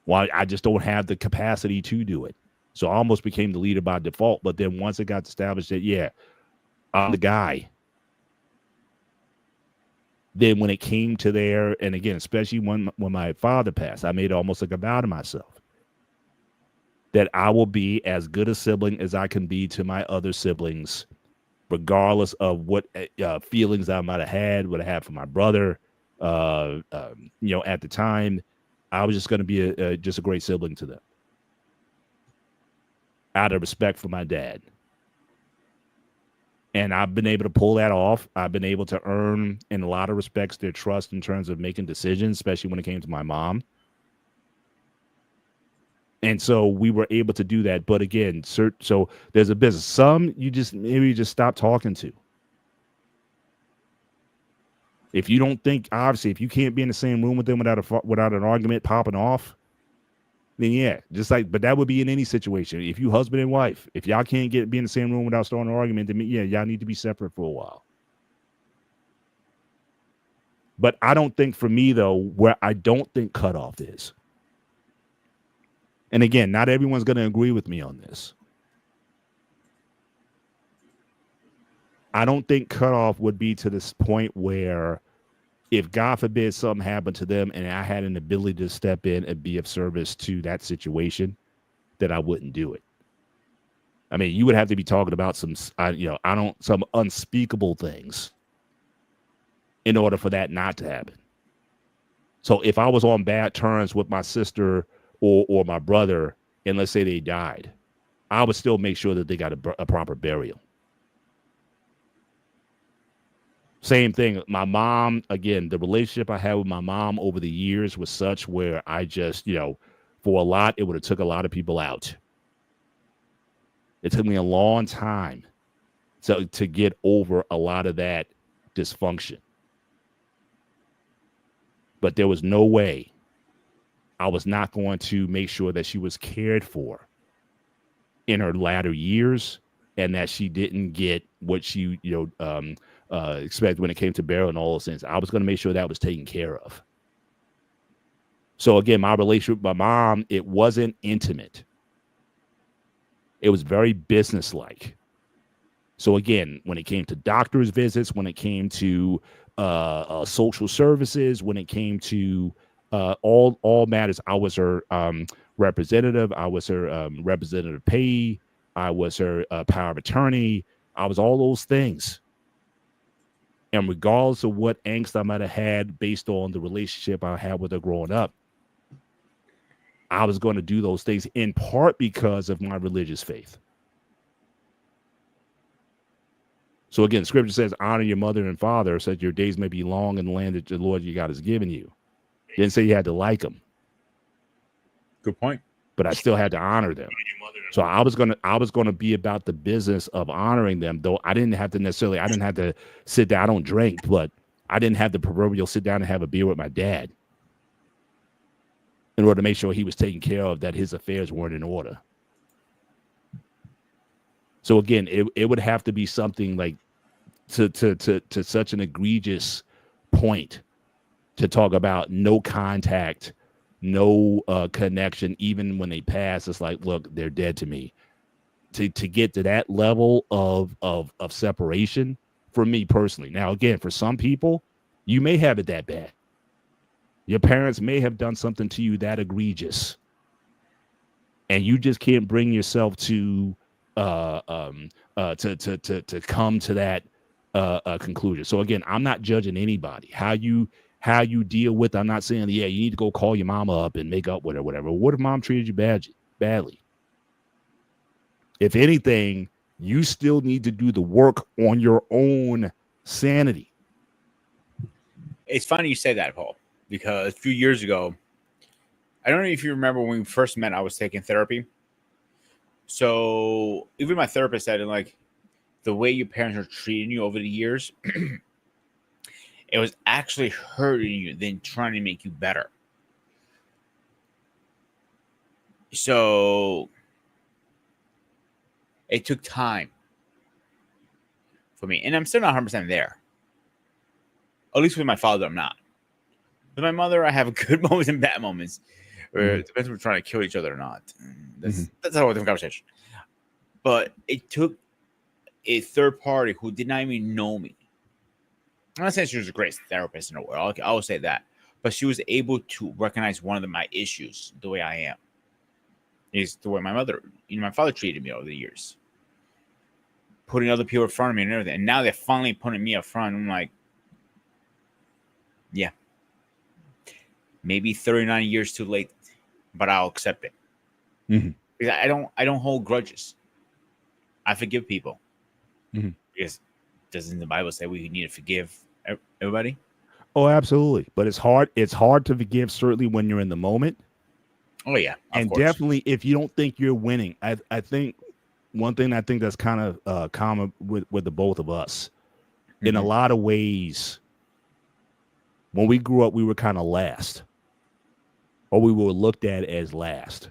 Well, I just don't have the capacity to do it. So I almost became the leader by default. But then once it got established that, yeah, I'm the guy. Then when it came to there, and again, especially when my father passed, I made almost like a vow to myself that I will be as good a sibling as I can be to my other siblings, regardless of what feelings I might have had, what I had for my brother. At the time, I was just going to be just a great sibling to them out of respect for my dad. And I've been able to pull that off. I've been able to earn, in a lot of respects, their trust in terms of making decisions, especially when it came to my mom. And so we were able to do that. But again, so there's a business. Some you just stop talking to. If you don't think, obviously, if you can't be in the same room with them without an argument popping off, then yeah, but that would be in any situation. If you husband and wife, if y'all can't be in the same room without starting an argument, then yeah, y'all need to be separate for a while. But I don't think for me though, where I don't think cutoff is And again, not everyone's going to agree with me on this. I don't think cutoff would be to this point where if God forbid something happened to them and I had an ability to step in and be of service to that situation, that I wouldn't do it. I mean, you would have to be talking about some unspeakable things in order for that not to happen. So if I was on bad terms with my sister or my brother, and let's say they died, I would still make sure that they got a proper burial. Same thing. My mom, again, the relationship I had with my mom over the years was such where I just, for a lot, it would have took a lot of people out. It took me a long time to get over a lot of that dysfunction. But there was no way I was not going to make sure that she was cared for in her latter years and that she didn't get what she, expected when it came to burial and all those things. I was going to make sure that was taken care of. So again, my relationship with my mom, it wasn't intimate. It was very businesslike. So again, when it came to doctor's visits, when it came to social services, when it came to all matters, I was her representative. I was her representative payee. I was her power of attorney. I was all those things. And regardless of what angst I might have had based on the relationship I had with her growing up, I was going to do those things in part because of my religious faith. So again, scripture says, honor your mother and father, so that your days may be long in the land that the Lord your God has given you. It didn't say you had to like them. Good point. But I still had to honor them. So I was gonna be about the business of honoring them, though I didn't have to sit down. I don't drink, but I didn't have the proverbial sit down and have a beer with my dad in order to make sure he was taken care of, that his affairs weren't in order. So again, it would have to be something like to such an egregious point to talk about no contact, no connection. Even when they pass, it's like, look, they're dead to me. To get to that level of separation, for me personally. Now, again, for some people, you may have it that bad. Your parents may have done something to you that egregious, and you just can't bring yourself to come to that conclusion. So again, I'm not judging anybody. How you deal with, I'm not saying, yeah, you need to go call your mama up and make up with her, whatever. What if mom treated you badly? If anything, you still need to do the work on your own sanity. It's funny you say that, Paul, because a few years ago, I don't know if you remember when we first met, I was taking therapy. So even my therapist said, like, the way your parents are treating you over the years, it was actually hurting you than trying to make you better. So it took time for me. And I'm still not 100% there. At least with my father, I'm not. With my mother, I have good moments and bad moments. It depends if we're trying to kill each other or not. That's a whole different conversation. But it took a third party who did not even know me. I'm not saying she was a great therapist in the world. I will say that. But she was able to recognize one of my issues, the way I am, is the way my father treated me over the years. Putting other people in front of me and everything. And now they're finally putting me up front. I'm like, yeah. Maybe 39 years too late, but I'll accept it. Mm-hmm. Because I don't hold grudges. I forgive people. Mm-hmm. Because doesn't the Bible say we need to forgive everybody? Oh, absolutely. But it's hard. It's hard to forgive, certainly when you're in the moment. Oh, yeah. And course. Definitely if you don't think you're winning. I think one thing I think that's kind of common with the both of us, in a lot of ways, when we grew up, we were kind of last, or we were looked at as last.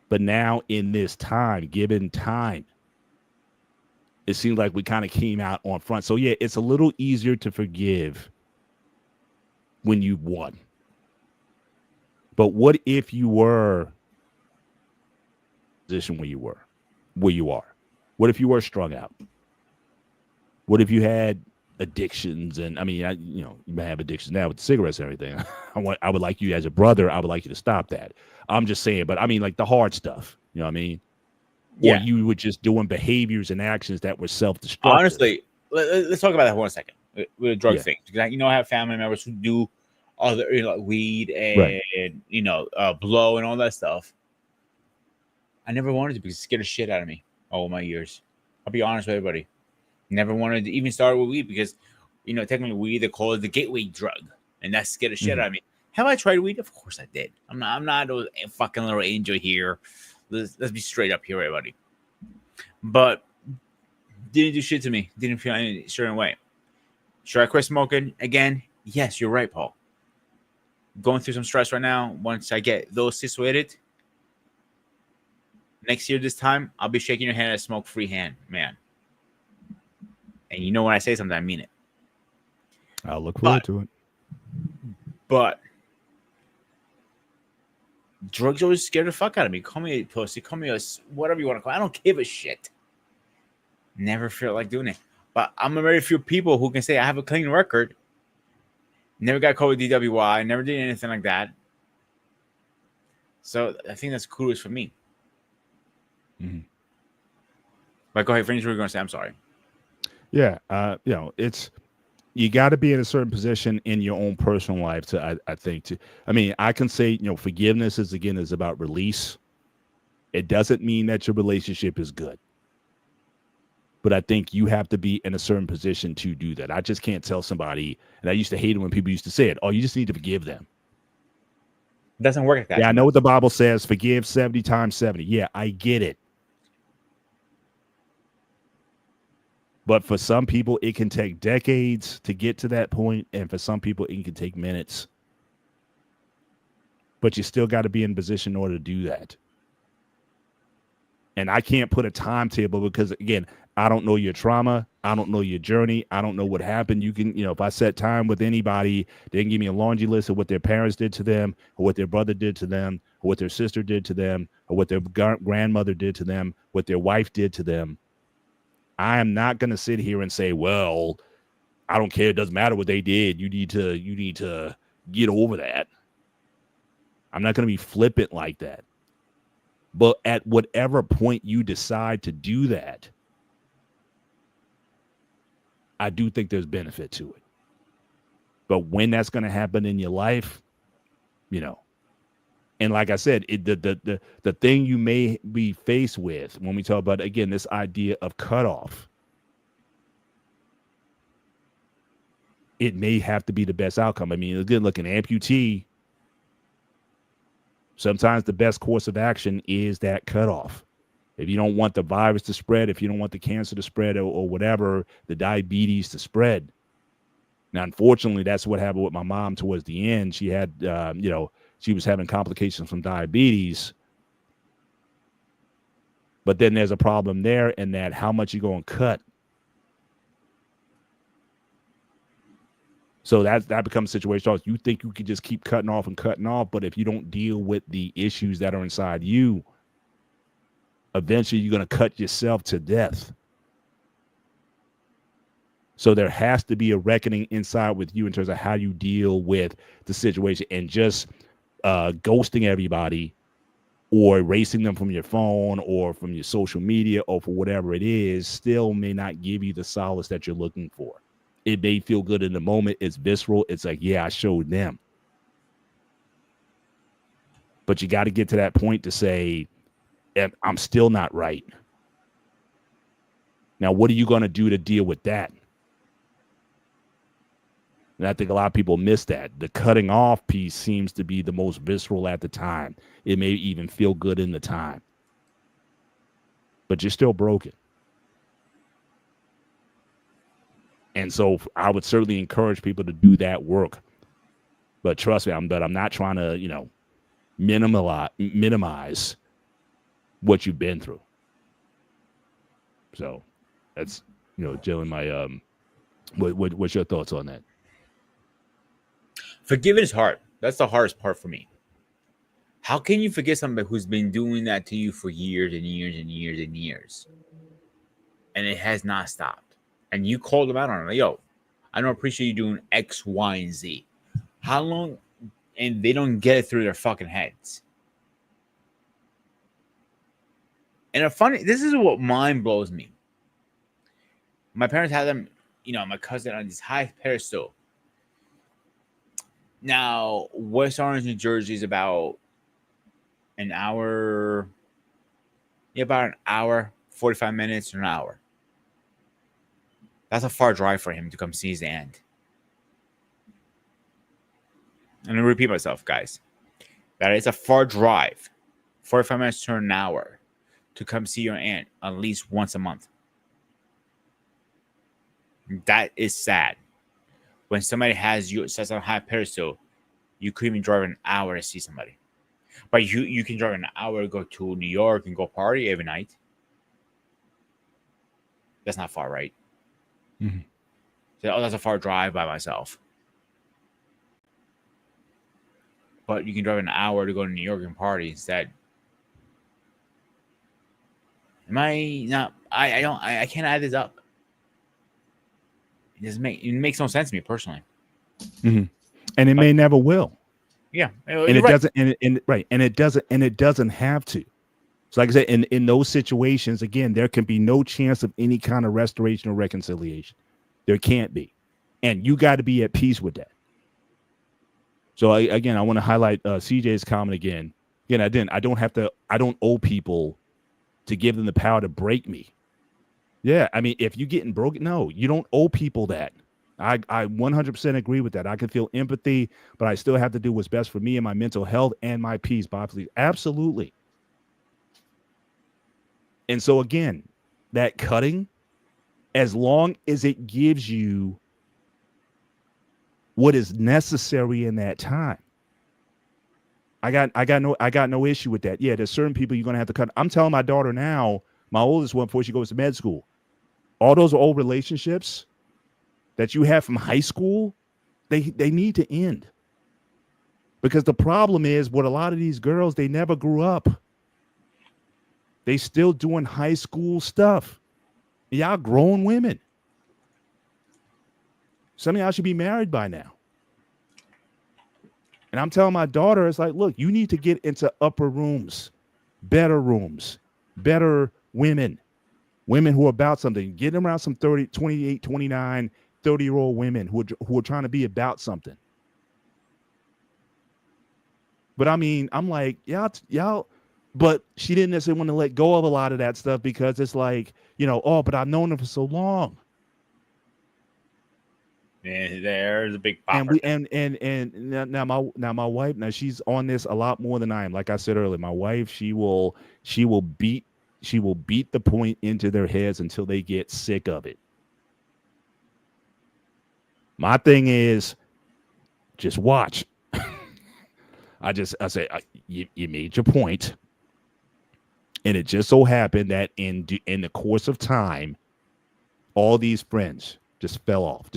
But now in this time, given time, it seems like we kind of came out on front. So yeah, it's a little easier to forgive when you've won. But what if you were position where you are? What if you were strung out? What if you had addictions? And I mean, you may have addictions now with cigarettes and everything. I would like you as a brother. I would like you to stop that. I'm just saying, but I mean, like the hard stuff. You know what I mean? Or you were just doing behaviors and actions that were self-destructive. Honestly, let's talk about that for 1 second with the drug thing. Because I have family members who do other, like weed and blow and all that stuff. I never wanted to because it scared the shit out of me all my years. I'll be honest with everybody. Never wanted to even start with weed because, technically weed they call it the gateway drug, and that scared the shit out of me. Have I tried weed? Of course I did. I'm not a fucking little angel here. Let's be straight up here, everybody. But didn't do shit to me. Didn't feel any certain way. Should I quit smoking again? Yes, you're right, Paul. Going through some stress right now. Once I get those situated, next year this time, I'll be shaking your hand as smoke-free hand, man. And when I say something, I mean it. I'll look forward to it. But drugs always scare the fuck out of me. Call me a pussy. Call me whatever you want to call me. I don't give a shit. Never feel like doing it. But I'm a very few people who can say I have a clean record. Never got caught with DWI. Never did anything like that. So I think that's kudos for me. Mm-hmm. But go ahead, finish what you're going to say. I'm sorry. Yeah. You got to be in a certain position in your own personal life I think I can say, forgiveness is about release. It doesn't mean that your relationship is good. But I think you have to be in a certain position to do that. I just can't tell somebody, and I used to hate it when people used to say it, you just need to forgive them. It doesn't work like that. Yeah, I know what the Bible says, forgive 70 times 70. Yeah, I get it. But for some people, it can take decades to get to that point. And for some people, it can take minutes. But you still got to be in position in order to do that. And I can't put a timetable because, again, I don't know your trauma. I don't know your journey. I don't know what happened. You can, if I set time with anybody, they can give me a laundry list of what their parents did to them, or what their brother did to them, or what their sister did to them, or what their grandmother did to them, what their wife did to them. I am not going to sit here and say, well, I don't care. It doesn't matter what they did. You need to get over that. I'm not going to be flippant like that. But at whatever point you decide to do that, I do think there's benefit to it. But when that's going to happen in your life, and like I said, the thing you may be faced with when we talk about, again, this idea of cutoff, it may have to be the best outcome. Again, look, an amputee, sometimes the best course of action is that cutoff. If you don't want the virus to spread, if you don't want the cancer to spread or whatever, the diabetes to spread. Now, unfortunately, that's what happened with my mom towards the end. She had, she was having complications from diabetes. But then there's a problem there in that how much you going to cut. So that becomes a situation. You think you could just keep cutting off, but if you don't deal with the issues that are inside you, eventually you're going to cut yourself to death. So there has to be a reckoning inside with you in terms of how you deal with the situation, and just ghosting everybody or erasing them from your phone or from your social media or for whatever it is still may not give you the solace that you're looking for. It may feel good in the moment. It's visceral. It's like, yeah, I showed them. But you got to get to that point to say, I'm still not right. Now, what are you going to do to deal with that? And I think a lot of people miss that. The cutting off piece seems to be the most visceral at the time. It may even feel good in the time. But you're still broken. And so I would certainly encourage people to do that work. But trust me, I'm not trying to, minimize what you've been through. So that's, Jalen, my what's your thoughts on that? Forgiving is hard. That's the hardest part for me. How can you forget somebody who's been doing that to you for years and years and years and years, and it has not stopped? And you called them out on it, like, yo, I don't appreciate you doing X, Y, and Z. How long? And they don't get it through their fucking heads. And this is what mind blows me. My parents had them, my cousin on this high pedestal. Now, West Orange, New Jersey is about an hour, 45 minutes or an hour. That's a far drive for him to come see his aunt. I'm going to repeat myself, guys. That is a far drive, 45 minutes to an hour, to come see your aunt at least once a month. That is sad. When somebody has you sets on a high pedestal, you could even drive an hour to see somebody. But you can drive an hour to go to New York and go party every night. That's not far, right? Mm-hmm. So, that's a far drive by myself. But you can drive an hour to go to New York and party instead. Am I not? I can't add this up. It makes no sense to me personally. Mm-hmm. And it may never will. Yeah, and it doesn't. And it doesn't have to. So, like I said, in those situations, again, there can be no chance of any kind of restoration or reconciliation. There can't be, and you got to be at peace with that. So, I want to highlight CJ's comment again. Again, I don't owe people to give them the power to break me. Yeah, I mean, if you're getting broken, no, you don't owe people that. I 100% agree with that. I can feel empathy, but I still have to do what's best for me and my mental health and my peace, Bob. Absolutely. And so, again, that cutting, as long as it gives you what is necessary in that time, I got no issue with that. Yeah, there's certain people you're gonna have to cut. I'm telling my daughter now, my oldest one, before she goes to med school, all those old relationships that you have from high school, they need to end. Because the problem is with a lot of these girls, they never grew up. They still doing high school stuff. Y'all grown women. Some of y'all should be married by now. And I'm telling my daughter, it's like, look, you need to get into upper rooms, better women who are about something. Get them around some 30, 28, 29, 30-year-old women who are trying to be about something. But I mean, I'm like, y'all, but she didn't necessarily want to let go of a lot of that stuff because it's like, but I've known her for so long. And there's a big popper. And now my wife, now she's on this a lot more than I am. Like I said earlier, my wife, she will beat the point into their heads until they get sick of it. My thing is just watch. I say you made your point, and it just so happened that in the course of time, all these friends just fell off,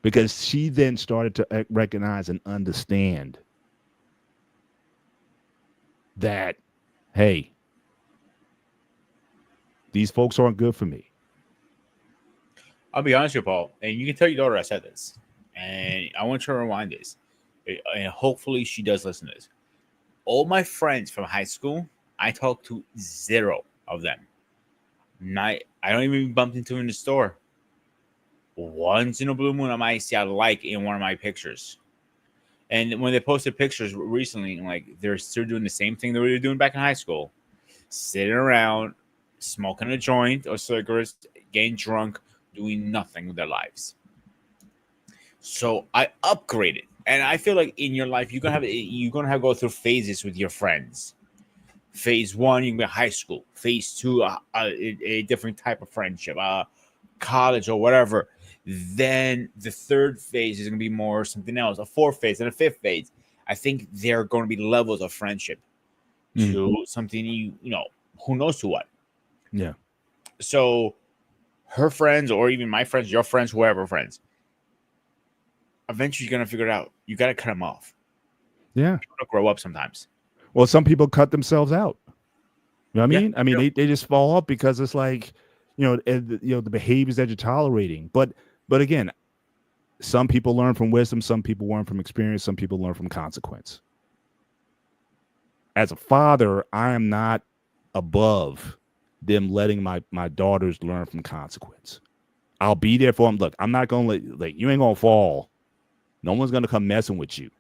because she then started to recognize and understand that, hey, these folks aren't good for me. I'll be honest with you, Paul, and you can tell your daughter I said this, and I want you to rewind this, and hopefully she does listen to this. All my friends from high school, I talked to zero of them. I don't even bump into them in the store. Once in a blue moon, I might see a like in one of my pictures. And when they posted pictures recently, like they're still doing the same thing they were doing back in high school, sitting around, smoking a joint or cigarettes, getting drunk, doing nothing with their lives. So I upgraded, and I feel like in your life you're gonna have go through phases with your friends. Phase 1, you can be high school. Phase 2, a different type of friendship, college or whatever. Then the third phase is going to be more something else, a fourth phase and a fifth phase. I think there are going to be levels of friendship to something who knows to what. Yeah. So her friends, or even my friends, your friends, whoever friends, eventually you're going to figure it out. You got to cut them off. Yeah. People don't grow up sometimes. Well, some people cut themselves out. You know what I Yeah, mean? I mean, they just fall off because it's like, the behaviors that you're tolerating. But again, some people learn from wisdom, some people learn from experience, some people learn from consequence. As a father, I am not above them letting my daughters learn from consequence. I'll be there for them. Look, I'm not gonna you ain't gonna fall. No one's gonna come messing with you. You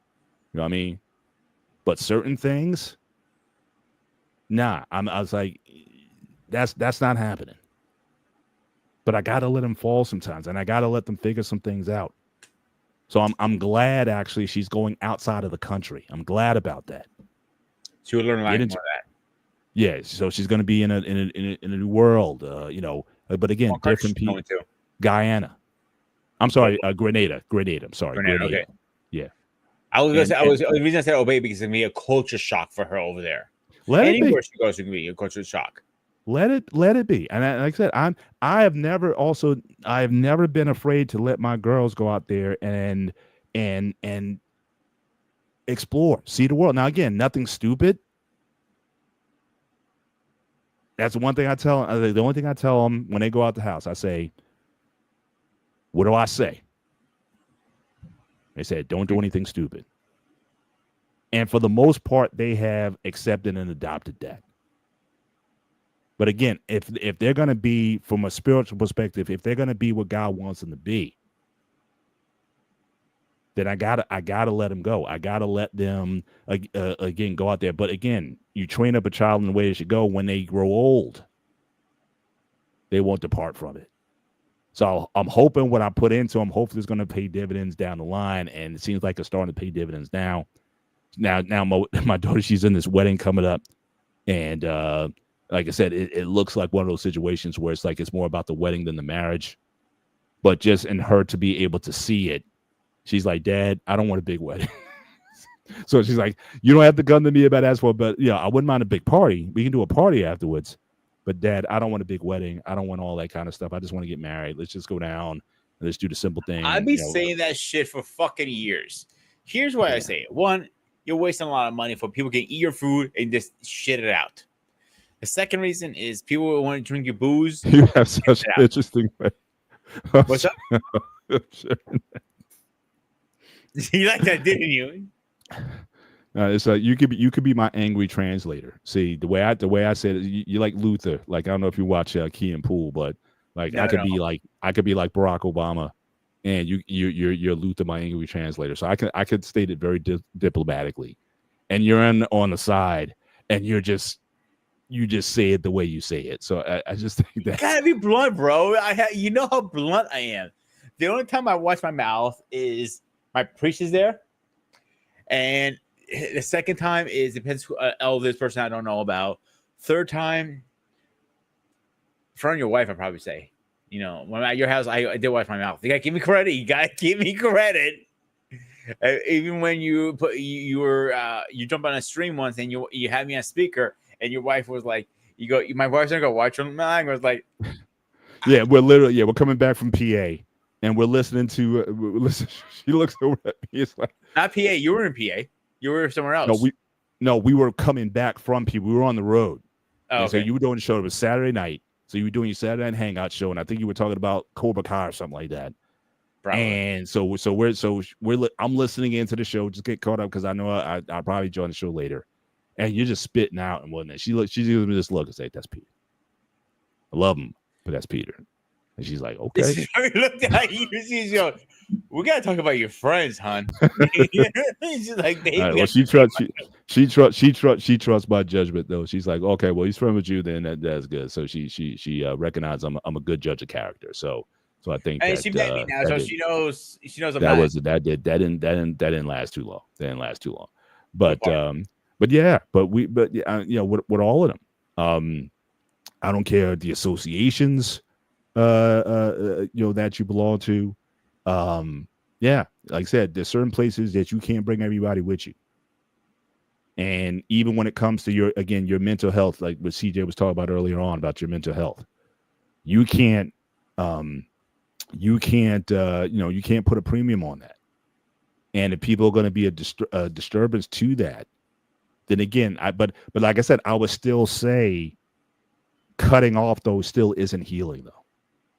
know what I mean? But certain things, nah. I was like, that's not happening. But I gotta let them fall sometimes, and I gotta let them figure some things out. So I'm glad actually she's going outside of the country. I'm glad about that. She would learn a lot more of that. Yeah, so she's going to be in a new world, But again, different people. Guyana. I'm sorry, Grenada. I'm sorry, Grenada. Okay. Yeah. The reason I said obey because it's gonna be a culture shock for her over there. Anywhere she goes, it can be a culture shock. Let it be. And like I said, I have never been afraid to let my girls go out there and explore, see the world. Now again, nothing stupid. That's the one thing I tell them. The only thing I tell them when they go out the house, I say, what do I say? They said, don't do anything stupid. And for the most part, they have accepted and adopted that. But again, if they're going to be, from a spiritual perspective, if they're going to be what God wants them to be, then I gotta let them go. I gotta let them again go out there. But again, you train up a child in the way they should go. When they grow old, they won't depart from it. So I'm hoping what I put into them, hopefully, is going to pay dividends down the line. And it seems like it's starting to pay dividends now. Now my daughter, she's in this wedding coming up, and like I said, it looks like one of those situations where it's like it's more about the wedding than the marriage. But just in her to be able to see it, she's like, Dad, I don't want a big wedding. So she's like, you don't have to come to me about that, but I wouldn't mind a big party. We can do a party afterwards. But Dad, I don't want a big wedding. I don't want all that kind of stuff. I just want to get married. Let's just go down and let's do the simple thing. I've been saying that shit for fucking years. Here's why I say it. One, you're wasting a lot of money for people can eat your food and just shit it out. The second reason is people will want to drink your booze. You have such an interesting way. What's up? You like that, didn't you? It's like you could be my angry translator. See, the way I said it, you like Luther. Like, I don't know if you watch Key and Pool, but like I could be like Barack Obama, and you're Luther, my angry translator. So I could state it very diplomatically, and you're on the side, and you just say it the way you say it. So I just think that you gotta be blunt, bro. You know how blunt I am. The only time I watch my mouth is my priest is there, and the second time is depends who this person I don't know about. Third time, in front of your wife, I'd probably say, when I'm at your house, I did watch my mouth. You gotta give me credit. Even when you jump on a stream once and you had me on speaker and your wife was like, my wife's gonna go watch your mouth. Was like, yeah, we're coming back from PA. And we're listening to. She looks over at me. It's like, not PA. You were in PA. You were somewhere else. We were coming back from PA. We were on the road. Oh, okay. So you were doing the show. It was Saturday night. So you were doing your Saturday night hangout show, and I think you were talking about Cobra Kai or something like that. Probably. And so I'm listening into the show. Just get caught up because I know I'll probably join the show later. And you're just spitting out and whatnot. She gives me this look and say, "That's Peter. I love him, but that's Peter." And she's like, okay. Look at you. She's going, we gotta talk about your friends, hon. She's like, right, well, she trusts my judgment though. She's like, okay, well, he's friends with you, then that's good. So she recognizes I'm a good judge of character. So I think and she met me now, so she knows that didn't last too long. That didn't last too long. But with all of them, I don't care the associations that you belong to. Like I said, there's certain places that you can't bring everybody with you. And even when it comes to your mental health, like what CJ was talking about earlier on about your mental health, you can't put a premium on that. And if people are going to be a disturbance to that, then again, but like I said, I would still say cutting off those still isn't healing, though.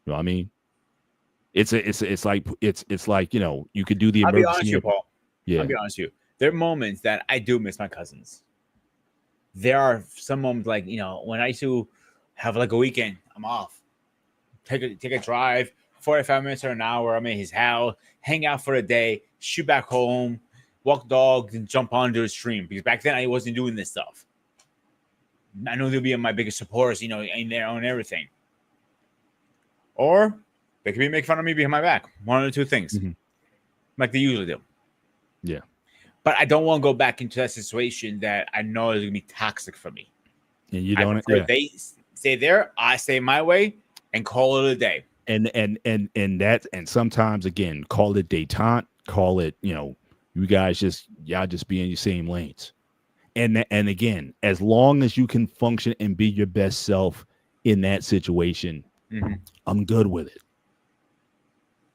You know what I mean? It's like, you know, you could do the I'll be emergency. honest with you, Paul. Yeah. I'll be honest with you. There are moments that I do miss my cousins. There are some moments like, you know, when I used to have like a weekend, I'm off. Take a drive, 45 minutes or an hour. I'm in his house, hang out for a day, shoot back home, walk dogs, and jump onto the stream. Because back then I wasn't doing this stuff. I know they'll be my biggest supporters, you know, in there on everything. Or they could be making fun of me behind my back. One of the two things. Mhm. Like they usually do. Yeah. But I don't want to go back into that situation that I know is going to be toxic for me. And you I don't. prefer Yeah. they stay there, I stay my way, and call it a day. And that, and sometimes again, call it detente, call it, you know, you guys y'all just be in your same lanes. And again, as long as you can function and be your best self in that situation, I'm good with it.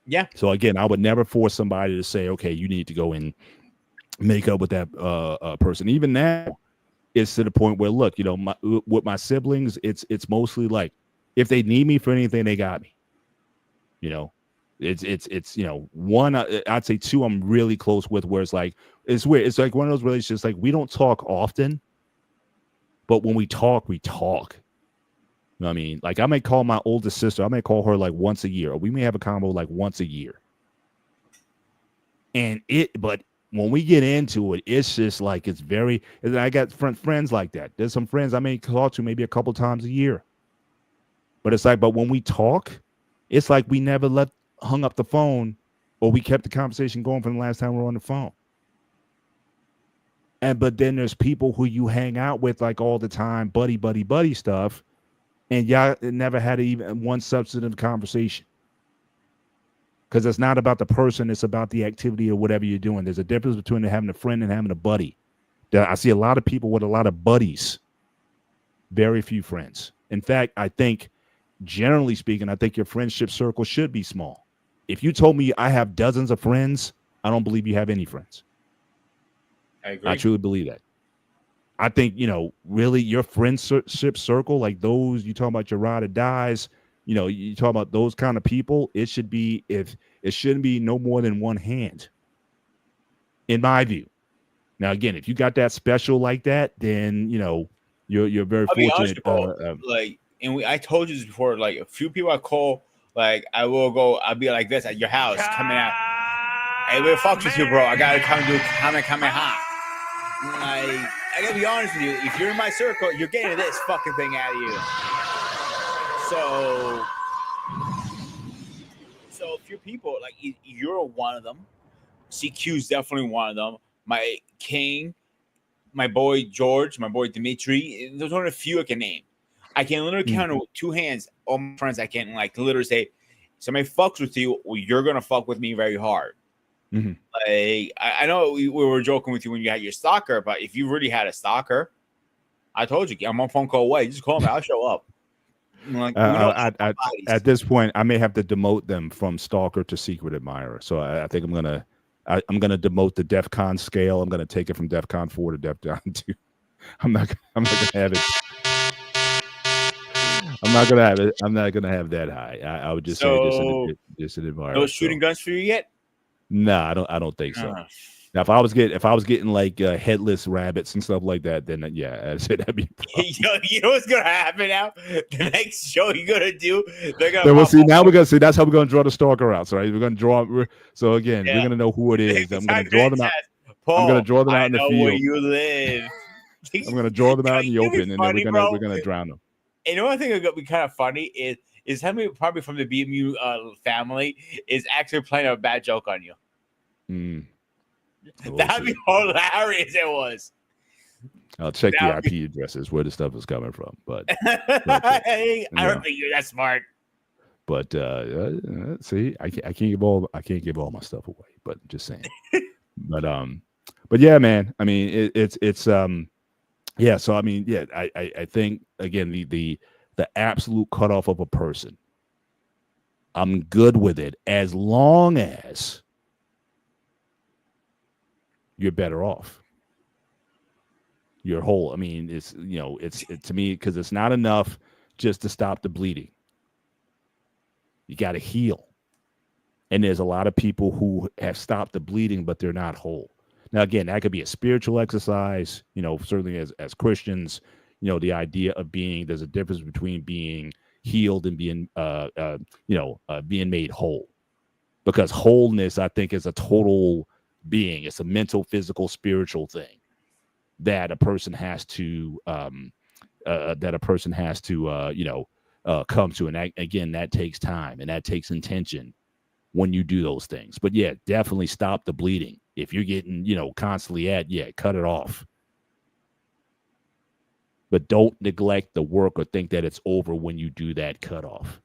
Yeah. So again, I would never force somebody to say, okay, you need to go and make up with that person. Even now, it's to the point where, look, you know, with my siblings, it's mostly like, if they need me for anything, they got me. You know, it's you know, one, I'd say two, I'm really close with, where it's like, it's weird. It's like one of those relationships, like we don't talk often, but when we talk, we talk. You know what I mean? Like I may call my oldest sister, I may call her like once a year, or we may have a combo like once a year. But when we get into it, it's just like, it's very, and I got friends like that. There's some friends I may talk to maybe a couple times a year. But it's like, but when we talk, it's like we never hung up the phone, or we kept the conversation going from the last time we were on the phone. But then there's people who you hang out with like all the time, buddy stuff, and y'all never had even one substantive conversation. Because it's not about the person, it's about the activity or whatever you're doing. There's a difference between having a friend and having a buddy. I see a lot of people with a lot of buddies, very few friends. In fact, I think, generally speaking, I think your friendship circle should be small. If you told me I have dozens of friends, I don't believe you have any friends. I agree. I truly believe that. I think, you know, really your friendship circle, like those, you talk about your ride or dies, you know, you talk about those kind of people, it shouldn't be no more than one hand, in my view. Now, again, if you got that special like that, then, you know, you're very I'll be fortunate. honest with you, like, and I told you this before, like a few people I call, like I'll be like this at your house, coming out. Hey, where the fuck with you, bro? I gotta come do Kamehameha. Like, I gotta be honest with you. If you're in my circle, you're getting this fucking thing out of you. So a few people, like you're one of them. CQ's definitely one of them. My King, my boy George, my boy Dimitri. There's only a few I can name. I can literally count with two hands all my friends. I can like literally say, somebody fucks with you, well, you're gonna fuck with me very hard. Mm-hmm. Like I know we were joking with you when you had your stalker, but if you really had a stalker, I told you I'm one phone call away. Just call me, I'll show up. Like, at this point, I may have to demote them from stalker to secret admirer. So I think I'm gonna demote the DEFCON scale. I'm gonna take it from DEFCON 4 to DEFCON 2. I'm not gonna have it. I'm not gonna have that high. I would just say just an admirer. No shooting guns for you yet? No, I don't think so. Now, if I was getting like headless rabbits and stuff like that, then yeah, I said that'd be. You know what's gonna happen now? The next show you're gonna do, they're gonna. Then we'll see. Now we're gonna see. That's how we're gonna draw the stalker out. So right, we're gonna draw. So again, we're gonna know who it is. I'm gonna draw them out. Paul, I'm gonna draw them out in the field. Where you live. I'm gonna draw them out in the open, and then we're gonna drown them. And the only thing that would be kind of funny is how many probably from the BMU family is actually playing a bad joke on you. That'd be hilarious. It was. I'll check the IP addresses where the stuff is coming from, but I don't think you're that smart. But see, I can't give all my stuff away. But just saying. but yeah, man. I mean, it's yeah. So I mean, yeah. I think again the absolute cutoff of a person. I'm good with it as long as you're better off. You're whole. I mean, it's to me, because it's not enough just to stop the bleeding. You got to heal. And there's a lot of people who have stopped the bleeding, but they're not whole. Now, again, that could be a spiritual exercise. Certainly as Christians, the idea of there's a difference between being healed and being being made whole. Because wholeness, I think, is a total being. It's a mental, physical, spiritual thing that a person has to come to. And again, that takes time and that takes intention when you do those things. But yeah, definitely stop the bleeding. If you're getting, constantly cut it off. But don't neglect the work or think that it's over when you do that cutoff.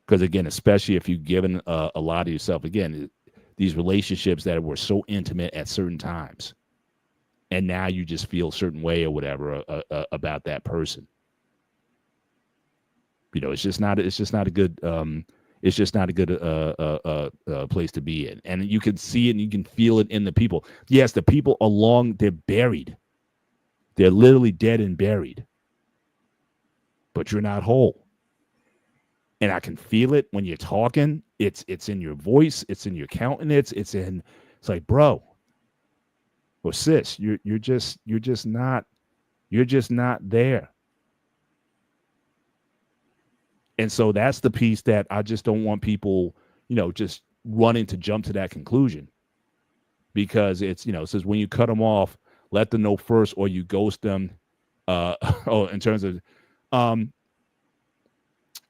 Because again, especially if you've given a lot of yourself, again, these relationships that were so intimate at certain times, and now you just feel a certain way or whatever about that person. It's just not a good place to be in. And you can see it and you can feel it in the people. Yes, the people they're buried. They're literally dead and buried. But you're not whole. And I can feel it when you're talking. It's in your voice. It's in your countenance. It's like, bro, or sis, you're just not there. And so that's the piece that I just don't want people, just running to jump to that conclusion, because it says when you cut them off, let them know first, or you ghost them. In terms of,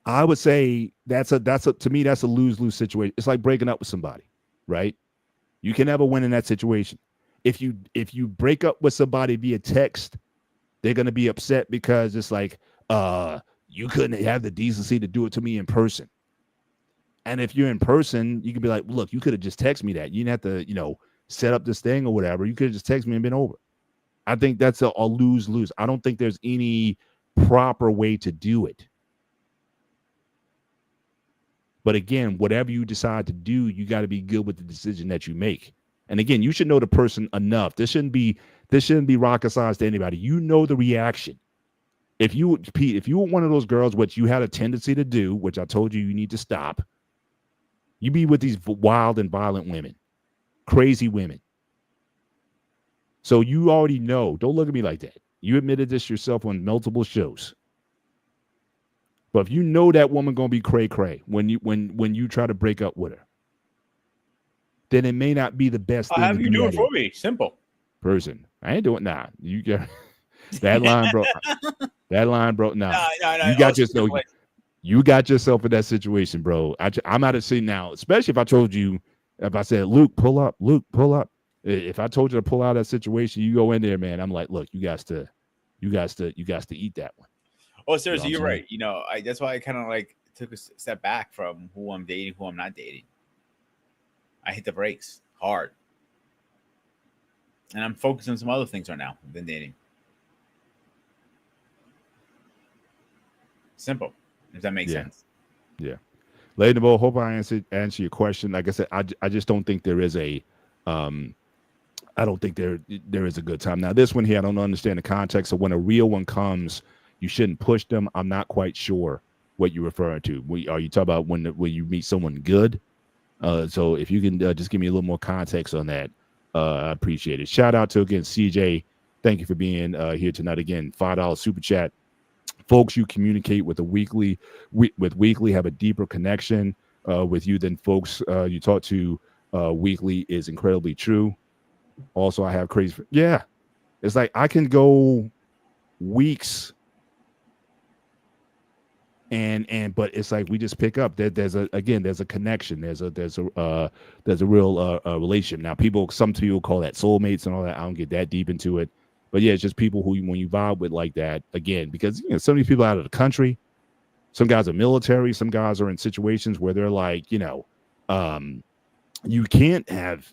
I would say to me, that's a lose-lose situation. It's like breaking up with somebody, right? You can never win in that situation. If you break up with somebody via text, they're going to be upset because it's like, you couldn't have the decency to do it to me in person. And if you're in person, you can be like, look, you could have just texted me that. You didn't have to, set up this thing or whatever. You could have just texted me and been over. I think that's a lose-lose. I don't think there's any proper way to do it. But again, whatever you decide to do, you got to be good with the decision that you make. And again, you should know the person enough. This shouldn't be rocket science to anybody. You know the reaction. If you were one of those girls, which you had a tendency to do, which I told you need to stop, you be with these wild and violent women, crazy women. So you already know. Don't look at me like that. You admitted this yourself on multiple shows. But if you know that woman gonna be cray-cray when you try to break up with her, then it may not be the best thing. I'll have you do it for me. Simple. Person. I ain't doing nah. You got that line, bro. That line, bro. Nah. No. You got yourself in that situation, bro. I'm out of sea now, especially if I said, Luke, pull up. If I told you to pull out of that situation, you go in there, man. I'm like, look, you guys to eat that one. Oh, seriously, you're right. That's why I kind of like took a step back from who I'm dating, who I'm not dating. I hit the brakes hard. And I'm focused on some other things right now than dating. Simple, if that makes sense. Yeah. Lady Bo, hope I answer your question. Like I said, I just don't think there is I don't think there is a good time. Now, this one here, I don't understand the context. So when a real one comes, you shouldn't push them. I'm not quite sure what you're referring to. Are you talking about when you meet someone good? So if you can just give me a little more context on that, I appreciate it. Shout out to, again, CJ. Thank you for being here tonight. Again, $5 super chat. Folks you communicate with weekly, have a deeper connection with you than folks you talk to weekly is incredibly true. Also, I have crazy. Yeah. It's like I can go weeks but it's like we just pick up that there's a connection. There's a real relationship. Now, some people call that soulmates and all that. I don't get that deep into it. But yeah, it's just people who, when you vibe with like that, again, because some of these people out of the country, some guys are military, some guys are in situations where they're like, you can't have,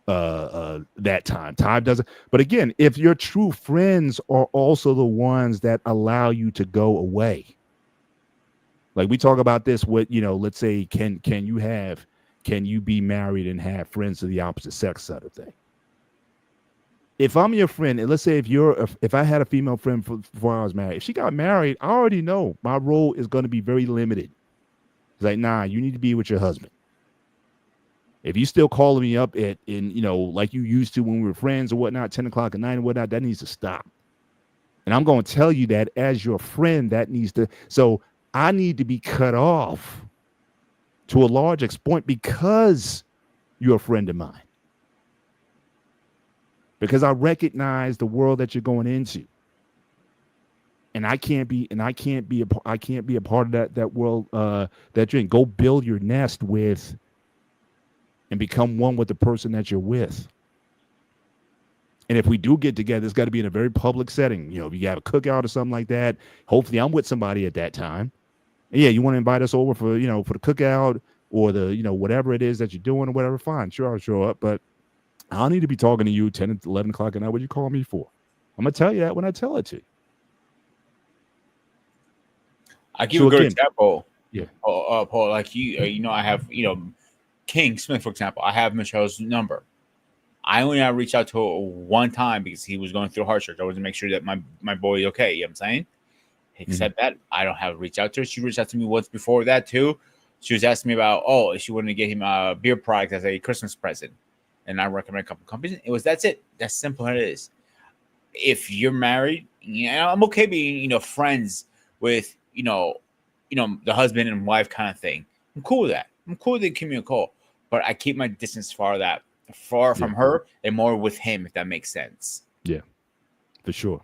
that time. Time doesn't. But again, if your true friends are also the ones that allow you to go away, like we talk about this with, let's say, can can you be married and have friends of the opposite sex sort of thing. If I'm your friend, and let's say if I had a female friend before I was married, if she got married, I already know my role is going to be very limited. It's like, nah, you need to be with your husband. If you still calling me up like you used to when we were friends or whatnot, 10 o'clock at night and whatnot, that needs to stop. And I'm going to tell you that as your friend, that needs to. So I need to be cut off to a large extent because you're a friend of mine. Because I recognize the world that you're going into, and I can't be a part of that world that you're in. Go build your nest with, and become one with the person that you're with. And if we do get together, it's got to be in a very public setting. If you have a cookout or something like that, hopefully I'm with somebody at that time. And yeah, you want to invite us over for for the cookout or the whatever it is that you're doing or whatever. Fine, sure, I'll show up, but I don't need to be talking to you 10 and 11 o'clock at night. What you call me for? I'm going to tell you that when I tell it to you. I give a good example. Yeah. Paul, like I have, King Smith, for example. I have Michelle's number. I only reached out to her one time because he was going through hardship. I wanted to make sure that my boy is okay. You know what I'm saying? Except that I don't have to reach out to her. She reached out to me once before that too. She was asking me about, if she wanted to get him a beer product as a Christmas present. And I recommend a couple companies. That's it. That's simple as it is. If you're married, I'm okay being, friends with, the husband and wife kind of thing. I'm cool with that. I'm cool with it. Give me a call, but I keep my distance far from her and more with him, if that makes sense. Yeah, for sure.